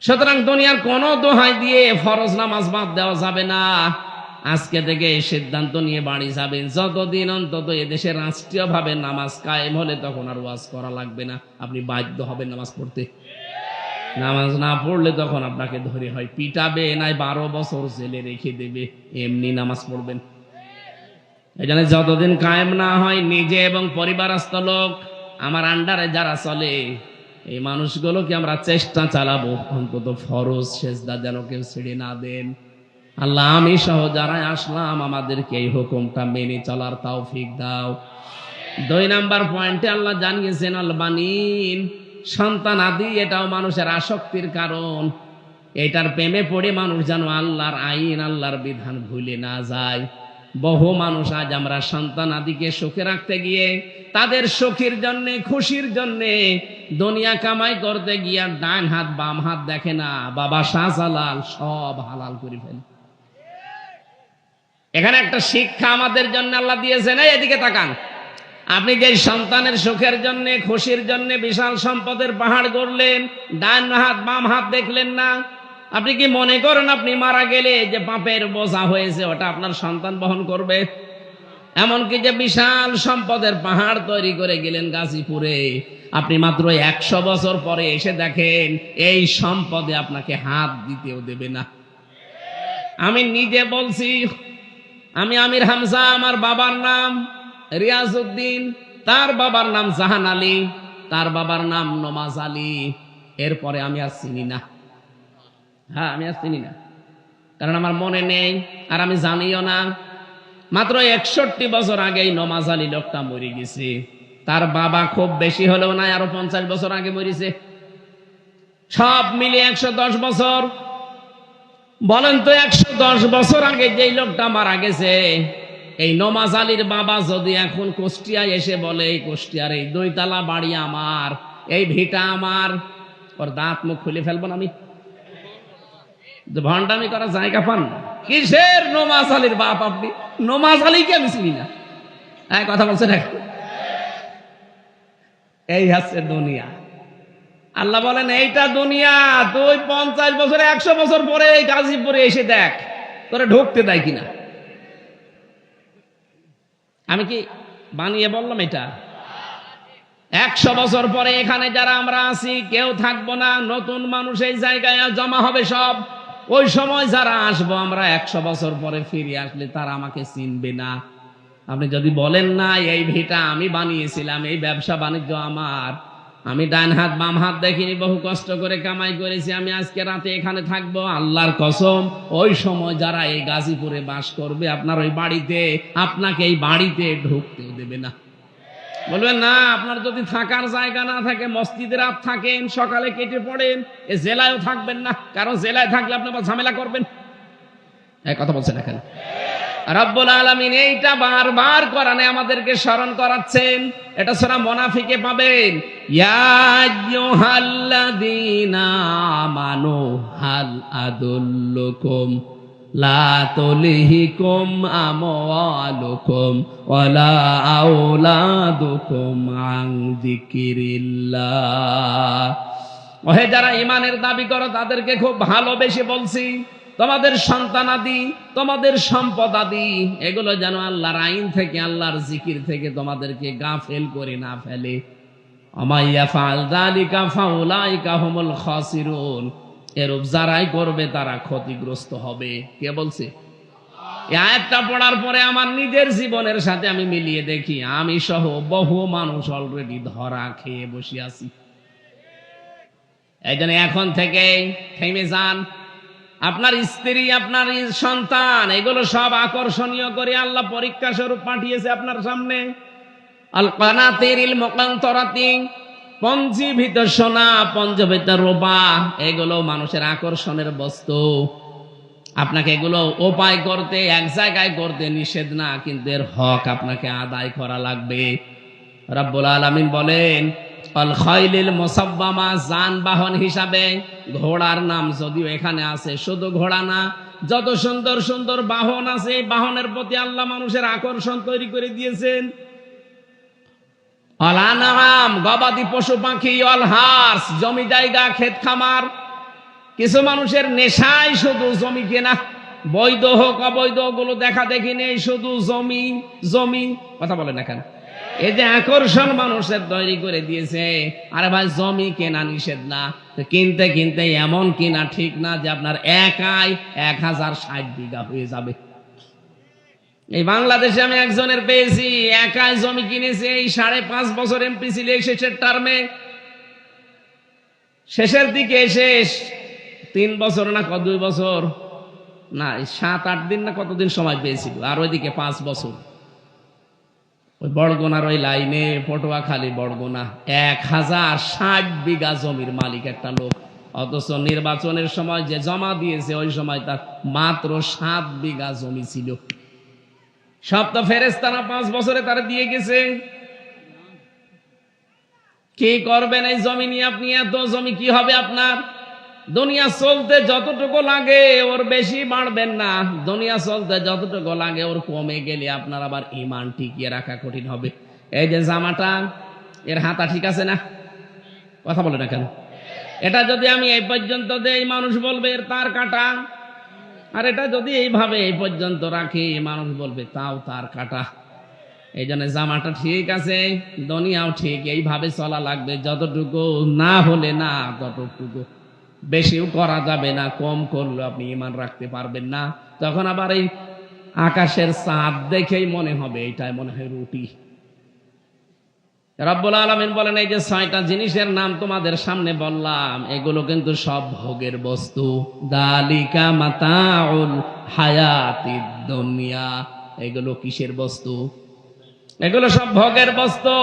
সুতরাং দুনিয়ার কোন দোহাই দিয়ে ফরজ নামাজ বাদ দেওয়া যাবে না। আজকে থেকে এই সিদ্ধান্ত নিয়ে বাড়ি যাবেন, যতদিন অন্তত এদেশে রাষ্ট্রীয়ভাবে নামাজ কায়েম হলে তখন আর ওয়াজ করা লাগবে না, আপনি বাধ্য হবেন নামাজ পড়তে। নামাজ না পড়লে তখন আপনাকে ধরে হয় পিটাবে, নাই 12 বছর জেলে রেখে দেবে, এমনি নামাজ পড়বেন। এই জন্য যতদিন কায়েম না হয়, নিজে এবং পরিবারস্থ লোক, আমার আন্ডারে যারা চলে, এই মানুষগুলোকে আমরা চেষ্টা চালাবো অন্তত ফরজ সেজদা যেন কেউ ছেড়ে না দেন। আল্লাহ আমি সহ যারা আসলাম আমাদেরকে এই হুকুমটা মেনে চলার তৌফিক দাও। 2 নাম্বার পয়েন্টে আল্লাহ জানিয়েছেন আল বানিন, সন্তান আদি এটাও মানুষের আসক্তির কারণ। এটার প্রেমে পড়ে মানুষ যেন আল্লাহর আইন, আল্লাহর বিধান ভুলে না যায়। বহু মানুষ আজ আমরা সন্তান আদিকে সুখে রাখতে গিয়ে তাদের সুখের জন্য, খুশির জন্য দুনিয়া কামাই করতে গিয়া ডান হাত বাম হাত দেখে না, বাবা শাহজালাল সব হালাল করে ফেলে। এখানে একটা শিক্ষা আমাদের জন্য আল্লাহ দিয়েছেন। এদিকে তাকান, আপনি যে সন্তানের সুখের জন্য, খুশির জন্য বিশাল সম্পদের পাহাড় গড়লেন, ডান হাত বাম হাত দেখলেন না। আপনি কি মনে করেন আপনি মারা গেলে যে পাপের বোঝা হয়েছে ওটা আপনার সন্তান বহন করবে? এমনকি যে বিশাল সম্পদের পাহাড় তৈরি করে গেলেন গাজীপুরে, আপনি মাত্র 100 বছর পরে এসে দেখেন এই সম্পদে আপনাকে হাত দিতেও দেবে না। আমি নিজে বলছি, আমি আমির হামজা, আমার বাবার নাম রিয়াজউদ্দিন, তার বাবার নাম জাহান আলী, তার বাবার নাম নমাজ আলী। এরপরে আমি আর চিনি না। হ্যাঁ, আমি আর চিনি না, কারণ আমার মনে নেই, আর আমি জানিও না। মাত্র 61 বছর আগেই নমাজ আলী লোকটা মরে গেছে। তার বাবা খুব বেশি হলেও নাই, আরো 50 বছর আগে মরেছে। সব মিলে 110 বছর। বলেন তো, 110 বছর আগে যেই লোকটা মারা গেছে, এই নমাজ আলীর বাবা যদি এখন কুষ্টিয়ায় এসে বলে, এই কুষ্টিয়ার এই 2 তলা বাড়ি আমার, এই ভিটা আমার, ওর দাঁত মুখ খুলে ফেলবো না আমি। ভণ্ডামি করার জায়গা পান না। কিসের নমাজ আলীর বাপ আপনি? নমাজ আলীকে আমি চিনি না। হ্যাঁ, কথা বলছেন এখন। এই হচ্ছে দুনিয়া। আল্লাহ বলেন এইটা দুনিয়া। তুই 50 বছরে 100 বছর পরে এই গাজীপুরে এসে দেখ তোরে ঢুকতে দেয় কিনা। আমি কি বানিয়ে বললাম? এটা 100 বছর পরে এখানে যারা আমরা আছি কেউ থাকবো না, নতুন মানুষ এই জায়গায় জমা হবে সব। ওই সময় যারা আসবো আমরা 100 বছর পরে ফিরে আসলে তারা আমাকে চিনবে না। আপনি যদি বলেন না এই ভিটা আমি বানিয়েছিলাম, এই ব্যবসা বাণিজ্য আমার, আমি ডান হাত বাম হাত দেখিনি, বহু কষ্ট করে কামাই করেছি, আমি আজকে রাতে এখানে থাকবো, আল্লাহর কসম ওই সময় যারা এই গাজীপুরে বাস করবে আপনার ওই বাড়িতে, আপনাকে এই বাড়িতে ঢুকতেও দেবে না। বলবেন না, আপনার যদি থাকার জায়গা না থাকে, মসজিদে রাত থাকেন, সকালে কেটে পড়েন, এ জেলায়ও থাকবেন না, কারণ জেলায় থাকলে আপনি ঝামেলা করবেন। এই কথা বলছেন এখানে রব্বুল আলামিন এইটা বারবার কোরআনে আমাদেরকে স্মরণ করাচ্ছেন। এটা সূরা মুনাফিকে পাবেন, ইয়া আইয়ুহাল্লাযীনা আমানু হাল আদুল্লুকুম লা তুলহিকুম আমওয়ালুকুম ওয়ালা আওলাদুকুম আন যিকিরিল্লাহ। ওহে যারা ঈমানের দাবি করো তাদেরকে খুব ভালোবেসে বলছি, তোমাদের সন্তানাদি, তোমাদের সম্পদাদি এগুলো যেন আল্লাহর আইন থেকে, আল্লাহর জিকির থেকে তোমাদেরকে গাফেল করে না ফেলে। আমাইয়া ফাল যালিকা ফাউলাইকা হুমুল খাসিরুন। এরূপ যারাই করবে তারা ক্ষতিগ্রস্ত হবে। কে বলছে? এই আয়াতটা পড়ার পরে আমার নিজের জীবনের সাথে আমি মিলিয়ে দেখি, আমি সহ বহু মানুষ অলরেডি ধরা খেয়ে বসে আছি। এই জন্য এখন থেকে থেমে যান। আপনার স্ত্রী, আপনার সন্তান এগুলো সব আকর্ষণীয় করে আল্লাহ পরীক্ষা স্বরূপ পাঠিয়েছে আপনার সামনে। আল কানাতিরিল মুকান্তরাতি, পঞ্জীভূত সোনা, পঞ্জীভূত রূপা, এগুলো মানুষের আকর্ষণের বস্তু। আপনাকে এগুলো উপায় করতে, এক জায়গায় করতে নিষেধ না, কিন্তু এর হক আপনাকে আদায় করা লাগবে। রব্বুল আলামিন বলেন, আল খাইলিল মুসাব্বামা, যানবাহন হিসাবে ঘোড়ার নাম যদিও এখানে আছে, শুধু ঘোড়া না, যত সুন্দর সুন্দর বাহন আছে, বাহনের প্রতি আল্লাহ মানুষের আকর্ষণ তৈরি করে দিয়েছেন। আল আনআম, গবাদি পশু পাখি, আল হার্স, জমি জায়গা, ক্ষেত খামার। কিছু মানুষের নেশায় শুধু জমি কেনা, বৈধ হোক অবৈধ ওগুলো দেখা দেখি নেই, শুধু জমি জমি। কথা বলে না কেন? এই যে আকর্ষণ মানুষের তৈরি করে দিয়েছে। আরে ভাই, জমি কেনা নিষেধ না, কিনতে কিনতে এমন কিনা ঠিক না যে আপনার একাই 1060 বিঘা হয়ে যাবে। এই বাংলাদেশে আমি একজনের পেয়েছি, একাই জমি কিনেছে, এই 5.5 বছর এমপি ছিল, শেষের টার্মে, শেষের দিকে এসে 3 বছর না 2 বছর না 7-8 দিন না কতদিন সময় পেয়েছিল, আর ওইদিকে 5 বছর। ওই বড়গোনার ওই লাইনে, পটুয়াখালী বড়গোনা, 1060 বিঘা জমির মালিক একটা লোক। অথচ নির্বাচনের সময় যে জমা দিয়েছে ওই সময় তার মাত্র 7 বিঘা জমি ছিল। সব তো ফেরেশতারা 5 বছরে তারা দিয়ে গেছে। কি করবেন এই জমি নিয়ে আপনি? এত জমি কি হবে আপনার? দুনিয়া চলতে যতটুকু লাগে ওর বেশি বাড়বেন না, দুনিয়া চলতে যতটুকু লাগে ওর কমে গেলে আপনার আবার ঈমান টিকিয়ে রাখা কঠিন হবে। এই যে জামাটা, এর হাতা ঠিক আছে না? কথা বলে না কেন? এটা যদি আমি এই পর্যন্ত দেই, মানুষ বলবে এর তার কাটা। আর এটা যদি এইভাবে এই পর্যন্ত রাখি, মানুষ বলবে তাও তার কাটা। এই জন্য জামাটা ঠিক আছে, দুনিয়াও ঠিক, এইভাবে চলা লাগবে। যতটুকু না হলে না ততটুকু, বেশিও করা যাবে না, কম করলে আপনি ঈমান রাখতে পারবেন না। তখন আবার এই আকাশের চাঁদ দেখেই মনে হবে এটাই মনে হয় রুটি। রব্বুল আলামিন বলেন, এই যে 6টা জিনিসের নাম তোমাদের সামনে বললাম, এগুলো কিন্তু সব ভোগের বস্তু। দালিকা মাতাউল হায়াতিদ দুনিয়া, এগুলো কিসের বস্তু? এগুলো সব ভোগের বস্তু।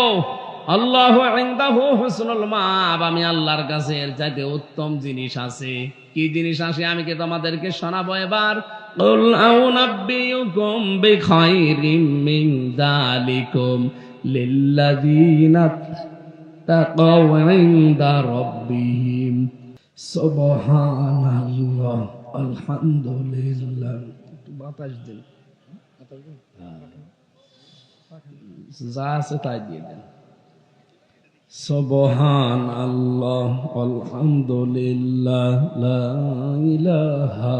আল্লাহু ইনদাহু হুসনুল মাআব, আমি আল্লাহর কাছে এর চাইতে উত্তম জিনিস আছে। কি জিনিস আছে আমি কি তোমাদেরকে শোনাবো এবার? কুল আউনাব্বিউকুম বিখাইরিম মিন যালিকুম লিল্লাযীনা তাকাউ ইনদা রাব্বিহিম সুবহানাল্লাহ আলহামদুলিল্লাহ। বাতাস দিন, যা আছে তাই দিয়ে দেন। সুবহানাল্লাহ আলহামদুলিল্লাহ লা ইলাহা,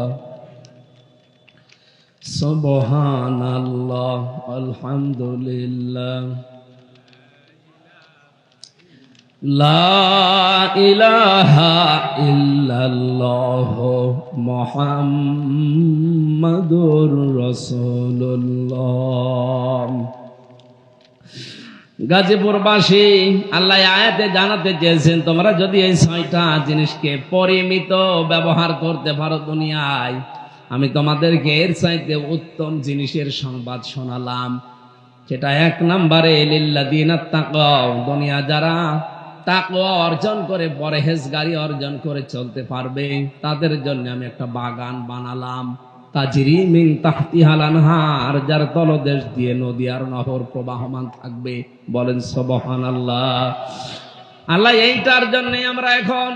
সুবহানাল্লাহ আলহামদুলিল্লাহ লা ইলাহা ইল্লাল্লাহ মুহাম্মাদুর রাসূলুল্লাহ। গাজীপুরবাসী, আল্লাহ আয়াতে জানাতে চেয়েছেন তোমরা যদি এই 6টা জিনিসকে পরিমিত ব্যবহার করতে পারো দুনিয়ায়, আমি তোমাদেরকে এর চাইতে উত্তম জিনিসের সংবাদ শোনালাম। সেটা 1 নম্বরে লিল্লাযীনা তাকাও, দুনিয়া যারা তাকওয়া অর্জন করে, পরহেজগারি অর্জন করে চলতে পারবে, তাদের জন্য আমি একটা বাগান বানালাম। তাজরি মিন তাহতিহাল আনহার, যার তলদেশ দিয়ে নদী আর নহর প্রবাহমান থাকবে। বলেন সুবহানাল্লাহ। আল্লাহ এইটার জন্য আমরা এখন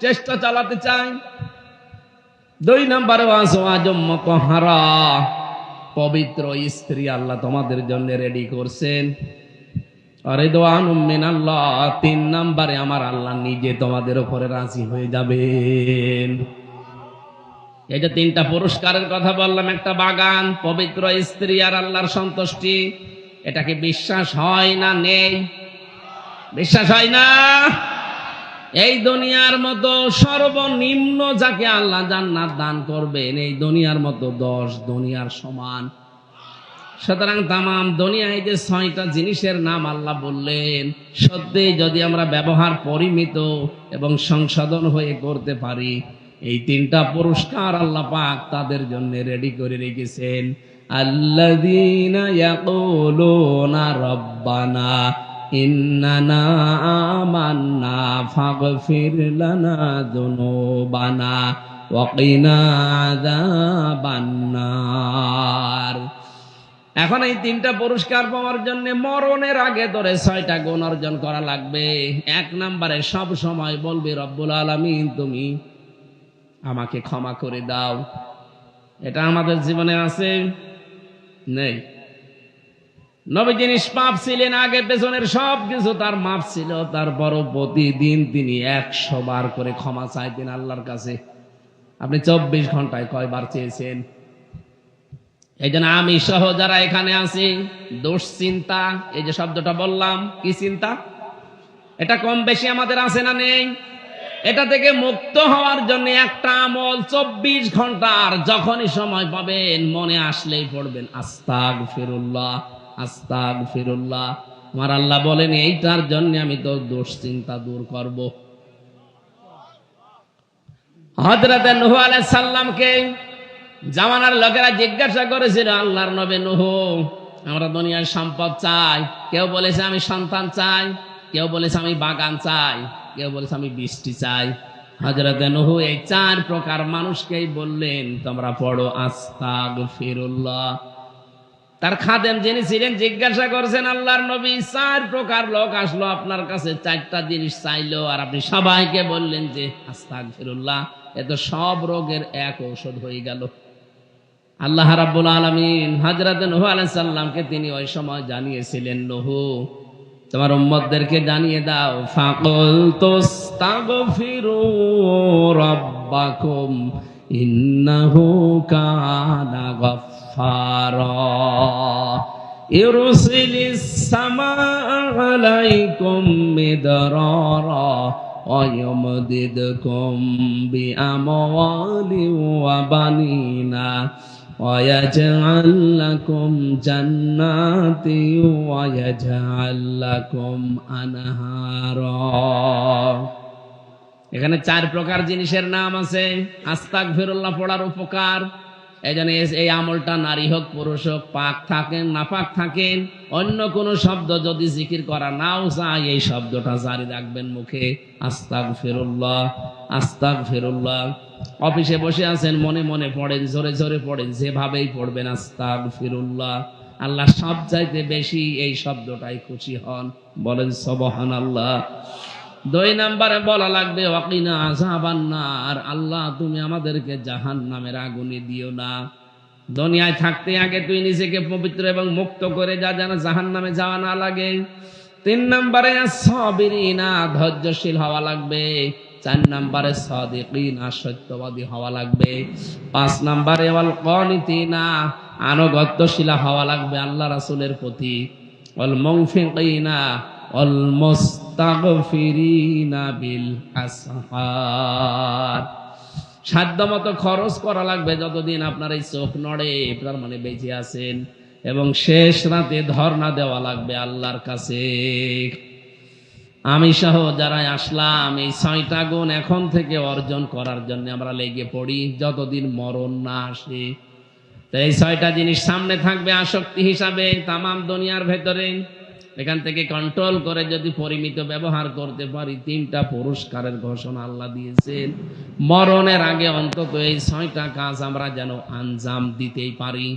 চেষ্টা চালাতে চাই। 2 নম্বরে ওয়াজওয়াজুম মুতাহহারা, পবিত্র স্ত্রী আল্লাহ তোমাদের জন্য রেডি করছেন। রিদওয়ানুম মিনাল্লাহ, 3 নম্বরে আমার আল্লাহ নিজে তোমাদের উপরে রাজি হয়ে যাবেন। এই যে 3টা পুরস্কারের কথা বললাম, একটা বাগান, পবিত্র স্ত্রী আর আল্লাহর সন্তুষ্টি, এটাকে বিশ্বাস হয় না? নেই, বিশ্বাস হয় না? এই দুনিয়ার মতো সর্বনিম্ন যাকে আল্লাহ জান্নাত দান করবেন, এই দুনিয়ার মতো 10 দুনিয়ার সমান। সুতরাং তামাম দুনিয়ায় যে 6টা জিনিসের নাম আল্লাহ বললেন, সত্যি যদি আমরা ব্যবহার পরিমিত এবং সংশোধন হয়ে করতে পারি, এই 3টা পুরস্কার আল্লাহ পাক তাদের জন্য রেডি করে রেখেছেন। আল্লাযীনা ইয়াকুলুনা রাব্বানা ইন্নানা আমান্না ফাগফির লানা যুনুবানা ওয়া কিনা আযাবান নার। এখন এই 3টা পুরস্কার পাওয়ার জন্য মরণের আগে ধরে 6টা গুণ অর্জন করা লাগবে। 1 নম্বরে সব সময় বলবি রব্বুল আলামিন তুমি আমাকে ক্ষমা করে দাও। এটা আমাদের জীবনে আছে? নেই। নবীজি নিষ্পাপ ছিলেন, আগে পেছনের সব কিছু তার মাপ ছিল, তারপরও প্রতিদিন তিনি 100 বার করে ক্ষমা চাইতেন আল্লাহর কাছে। আপনি 24 ঘন্টায় কয়বার চেয়েছেন? এই জন্য আমি সহ যারা এখানে আছি, দুশ্চিন্তা, এই যে শব্দটা বললাম, কি চিন্তা? এটা কম বেশি আমাদের আছে না নেই? এটা থেকে মুক্ত হওয়ার জন্য একটা আমল 24 ঘন্টার যখনই সময় পাবেন মনে আসলেই পড়বেন আস্তাগফিরুল্লাহ, আস্তাগফিরুল্লাহ। আমার আল্লাহ বলেন এইটার জন্য আমি তো দুশ্চিন্তা দূর করব। হযরত নূহ আলাইহিস সালামকে জামানার লোকেরা জিজ্ঞাসা করেছিল, আল্লাহর নবী নূহ, আমরা দুনিয়ার সম্পদ চাই। কেউ বলেছে আমি সন্তান চাই, কেউ বলেছে আমি বাগান চাই, কেউ বলেছে আমি বৃষ্টি চাই। হযরত নূহ এই 4 প্রকার মানুষকেই বললেন তোমরা পড়ো আস্তাগফিরুল্লাহ। তার খাদেম যিনি ছিলেন জিজ্ঞাসা করছেন, আল্লাহর নবী 4 প্রকার লোক আসলো আপনার কাছে, 4টা জিনিস চাইলো, আর আপনি সবাইকে বললেন যে আস্তাগফিরুল্লাহ। এত সব রোগের এক ঔষধ হয়ে গেল। আল্লাহ রাব্বুল আলামিন হযরত নূহ আলাইহিস সালামকে তিনি ওই সময় জানিয়েছিলেন, নূহ তোমার উম্মতদেরকে জানিয়ে দাও, ফাকুল তুস্তাগফিরু রাব্বাকুম ইন্নাহু কানা গাফফারা ইউরসিলিস সামাআ আলাইকুম মিদরারা ওয়া ইউমদিদকুম বিআমওয়ালিন ওয়া বানিনা وَيَجْعَلْ لَكُمْ جَنَّاتٍ وَيَجْعَلْ لَكُمْ أَنْهَارًا। এখানে 4 প্রকার জিনিসের নাম আছে। আস্তাগফিরুল্লাহ পড়ার উপকার, এইজন্য এই আমলটা নারী হোক পুরুষ হোক, পাক থাকেন নাপাক থাকেন, অন্য কোন শব্দ যদি জিকির করা নাও চাই, এই শব্দটা জারি রাখবেন মুখে, আস্তাগফিরুল্লাহ আস্তাগফিরুল্লাহ। অফিসে বসে আছেন, মনে মনে পড়েন, জোরে জোরে পড়েন, যেভাবেই পড়বেন আস্তাগফিরুল্লাহ। আল্লাহ সব চাইতে বেশি এই শব্দটাই খুশি হন, বলেন সুবহানাল্লাহ। 2 নম্বরে বলা লাগবে ওয়াকিনা আযাবান্নার, আল্লাহ তুমি আমাদেরকে জাহান্নামের আগুনে দিও না। দুনিয়ায় থাকতে আগে তুই নিজেকে পবিত্র এবং মুক্ত করে যা, যেন জাহান্নামে যাওয়া না লাগে। 3 নম্বরে সাবিরিনা, ধৈর্যশীল হওয়া লাগবে। 4 নম্বরে সাদিকিনা, সত্যবাদী হওয়া লাগবে। 5 নম্বরে ওয়াল কানিতিনা, আনুগত্যশীল হওয়া লাগবে আল্লাহ রাসূলের প্রতি। ওয়াল মুনফিকিনা ওয়াল মুস্তাগফিরিনা বিল আসহার, সাধ্যমতো খরচ করা লাগবে যতদিন আপনার এই চোখ নড়ে, তার মানে বেঁচে আছেন। এবং শেষ রাতে ধর্ণা দেওয়া লাগবে আল্লাহর কাছে। আমি সহ যারা আসলাম, এই 6টা গুণ এখন থেকে অর্জন করার জন্য আমরা লেগে পড়ি যতদিন মরণ না আসে। তো এই 6টা জিনিস সামনে থাকবে আসক্তি হিসাবে তামাম দুনিয়ার ভেতরে। এখান থেকে কন্ট্রোল করে যদি পরিমিত ব্যবহার করতে পারি, 3টা পুরস্কারের ঘোষণা আল্লাহ দিয়েছেন। মরণের আগে অন্তত এই 6টা কাজ আমরা যেন আঞ্জাম দিতেই পারি।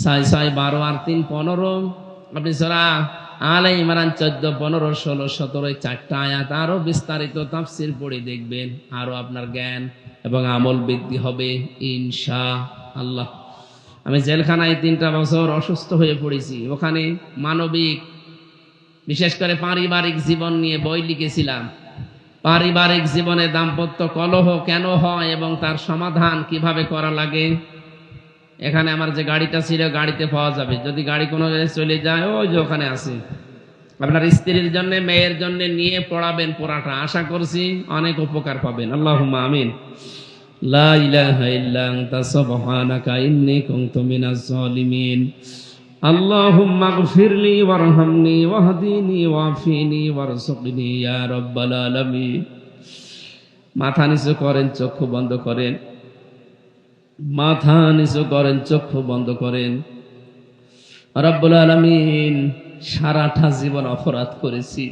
6 6 12 আর 3 15। আপনি সূরা আলে ইমরান 14 15 16 17 4টা আয়াত আরো বিস্তারিত তাফসীর পড়ে দেখবেন, আরো আপনার জ্ঞান এবং আমল বৃদ্ধি হবে ইনশাআল্লাহ। আমি জেলখানায় 3টা বছর অসুস্থ হয়ে পড়েছি। ওখানে মানবিক, বিশেষ করে পারিবারিক জীবন নিয়ে বই লিখেছিলাম। পারিবারিক জীবনে দাম্পত্য কলহ কেন হয় এবং তার সমাধান কিভাবে করা লাগে। এখানে আমার যে গাড়িটা ছিল, গাড়িতে পাওয়া যাবে। যদি গাড়ি কোনো জায়গায় চলে যায়, ওই যে ওখানে আছে। আপনার স্ত্রীর জন্য, মেয়ের জন্য নিয়ে পড়াবেন পড়াটা, আশা করছি অনেক উপকার পাবেন। আল্লাহুম্মা আমিন। লা ইলাহা ইল্লা আনতা সুবহানাকা ইন্নী কুনতু মিনাজ জালিমিন। আল্লাহুম্মা গফিরলি ওয়ারহামনি ওয়াহদিনি ওয়াফিনি ওয়ারযুকনি ইয়া রাব্বাল আলামিন। মাথা নিচু করেন, চক্ষু বন্ধ করেন। মাথা নিচু করেন, চক্ষু বন্ধ করেন। রব্বুল আলামিন, সারাটা জীবন অপরাধ করেছি,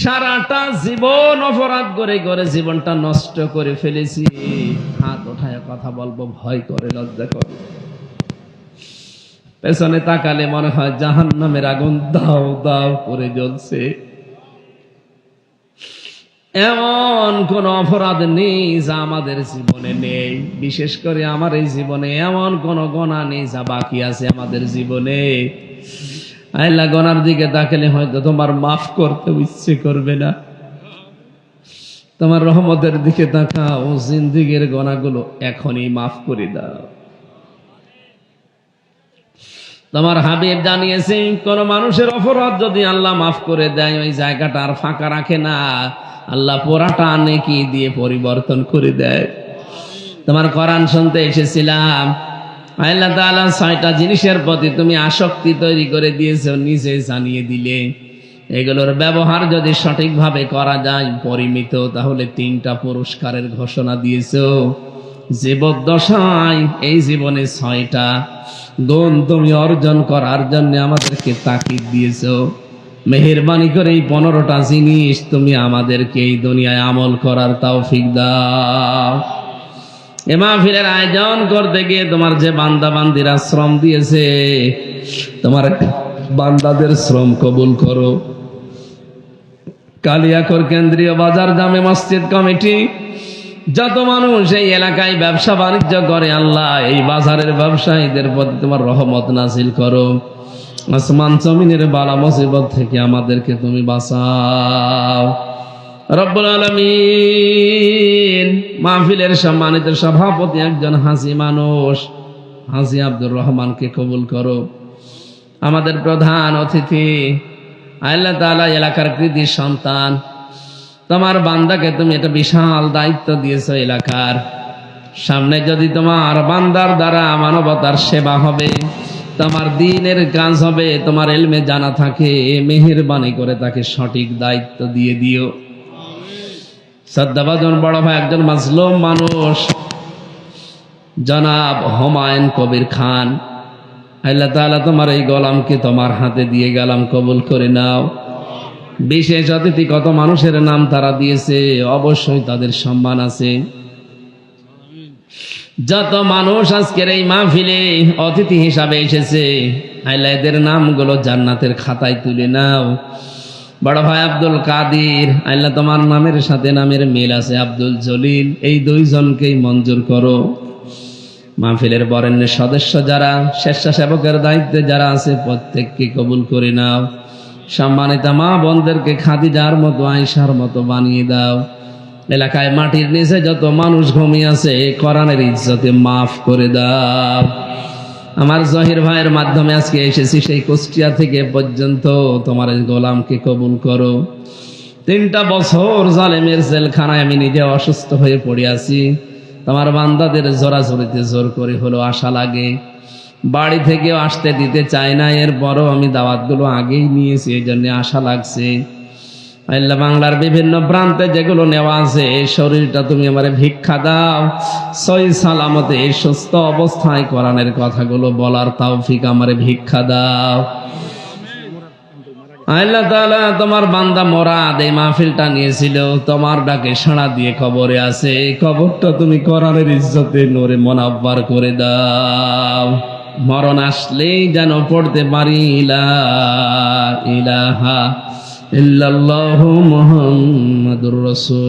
সারাটা জীবন অপরাধ করে করে জীবনটা নষ্ট করে ফেলেছি। হাত ওঠায় কথা বলবো ভয় করে, লজ্জা করে। পেছনে তাকালে মনে হয় জাহান্নামের আগুন দাও দাও করে জ্বলছে। এমন কোন অপরাধ নেই যা আমাদের জীবনে নেই। বিশেষ করে আমার এই জীবনে এমন কোন গুনাহ নেই যা বাকি আছে আমাদের জীবনে। আল্লাহ, গুনার দিকে তাকালে হয়তো তোমার মাফ করতে ইচ্ছে করবে না। তোমার রহমতের দিকে তাকাও, জিন্দেগীর গুনাহগুলো এখনই মাফ করে দাও। তোমার হাবিব জানিয়েছে, কোন মানুষের অপরাধ যদি আল্লাহ মাফ করে দেয়, ওই জায়গাটা আর ফাঁকা রাখে না, আল্লাহ পুরাটা নেকি দিয়ে পরিবর্তন করে দেয়। তোমার কোরআন শুনতে এসেছিলাম, আল্লাহ তাআলা 6টা জিনিসের প্রতি তুমি আসক্তি তৈরি করে দিয়েছো, নিজে জানিয়ে দিলে। এগুলোর ব্যবহার যদি সঠিকভাবে করা যায়, পরিমিত, তাহলে 3টা পুরস্কারের ঘোষণা দিয়েছো। জীবদ্দশায় এই জীবনে 6টা গুণ তুমি অর্জন করার জন্য আমাদেরকে তাকিদ দিয়েছো। মেহেরবানি করে এই 15টা জিনিস তুমি আমাদেরকে এই দুনিয়ায় আমল করার তৌফিক দাও। এ মাহফিলের আয়োজন করতে গিয়ে তোমার যে বান্দা বান্দিরা শ্রম দিয়েছে, তোমার বান্দাদের শ্রম কবুল করো। কালিয়াকৈর কেন্দ্রীয় বাজার জামে মসজিদ কমিটি, যত মানুষ এই এলাকায় ব্যবসা বাণিজ্য করে, আল্লাহ এই বাজারের ব্যবসায়ীদের প্রতি তোমার রহমত নাজিল করো। আসমান জমিনের বালা মুসিবত থেকে আমাদেরকে তুমি বাঁচাও রব্বুল আলামিন। মাহফিলের সম্মানিত সভাপতি একজন হাসি মানুষ, হাসি আব্দুর রহমানকে কবুল করো। আমাদের প্রধান অতিথি আল্লাহ তাআলা এলাকার কৃতি সন্তান, তোমার বান্দাকে তুমি একটা বিশাল দায়িত্ব দিয়েছো। এলাকার সামনে যদি তোমার বান্দার দ্বারা মানবতার সেবা হবে, তোমার দ্বীনের কাজ হবে, তোমার ইলমে জানা থাকে, মেহেরবানি করে তাকে সঠিক দায়িত্ব দিয়ে দিও। শ্রদ্ধাভাজন বড় ভাই একজন মাজলুম মানুষ, জনাব হুমায়ুন কবির খান, আল্লাহ তাআলা তোমার এই গোলামকে তোমার হাতে দিয়ে গেলাম, কবুল করে নাও। বিশেষ অতিথি কত মানুষের নাম তারা দিয়েছে, অবশ্যই তাদের সম্মান আছে। যত মানুষ আজকের এই মাহফিলে অতিথি হিসাবে এসেছে, আল্লাহ এদের নামগুলো জান্নাতের খাতায় তুলে নাও। বড় ভাই আব্দুল কাদির, আল্লাহ তোমার নামের সাথে নামের মিল আছে, আব্দুল জলিল, এই দুইজনকেই মঞ্জুর করো। মাহফিলের বরেণ্য সদস্য যারা, স্বেচ্ছাসেবকের দায়িত্বে যারা আছে, প্রত্যেককে কবুল করে নাও। সম্মানিত মা বোনদেরকে খাদিজার মতো, আয়েশার মতো বানিয়ে দাও। এলাকায় মাটির নিচে যত মানুষ ঘুমিয়ে আছে, কোরআনের ইজ্জতে মাফ করে দাও। আমার জহির ভাইয়ের মাধ্যমে আজকে এসেছি সেই কুষ্টিয়া থেকে পর্যন্ত, তোমার গোলামকে কবুল করো। 3টা বছর জালেমের জেলখানায় আমি নিজে অসুস্থ হয়ে পড়ে আছি। তোমার বান্দাদের জোরাজোরিতে জোর করে হলো আশা লাগে, বাড়ি থেকেও আসতে দিতে চায় না, এরপরও আমি দাওয়াতগুলো আগেই নিয়েছি, এই জন্য আশা লাগছে। আল্লাহ বাংলার বিভিন্ন প্রান্তে যেগুলো নেওয়া আছে, এই শরীরটা তুমি আমারে ভিক্ষা দাও, সহি সালামতে সুস্থ অবস্থায় কোরআনের কথাগুলো বলার তৌফিক আমারে ভিক্ষা দাও। আল্লাহ তাআলা তোমার বান্দা মোরাদ এই মাহফিলটা নিয়েছিল, তোমার ডাকে সাড়া দিয়ে কবরে আছে, এই কবরটা তুমি কোরআনের ইজ্জতে নূরে মুনাব্বার করে দাও। মরণ আসলেই যেন পড়তে পারি লা ইলাহা ইল্লাল্লাহু মুহাম্মাদুর রাসূল।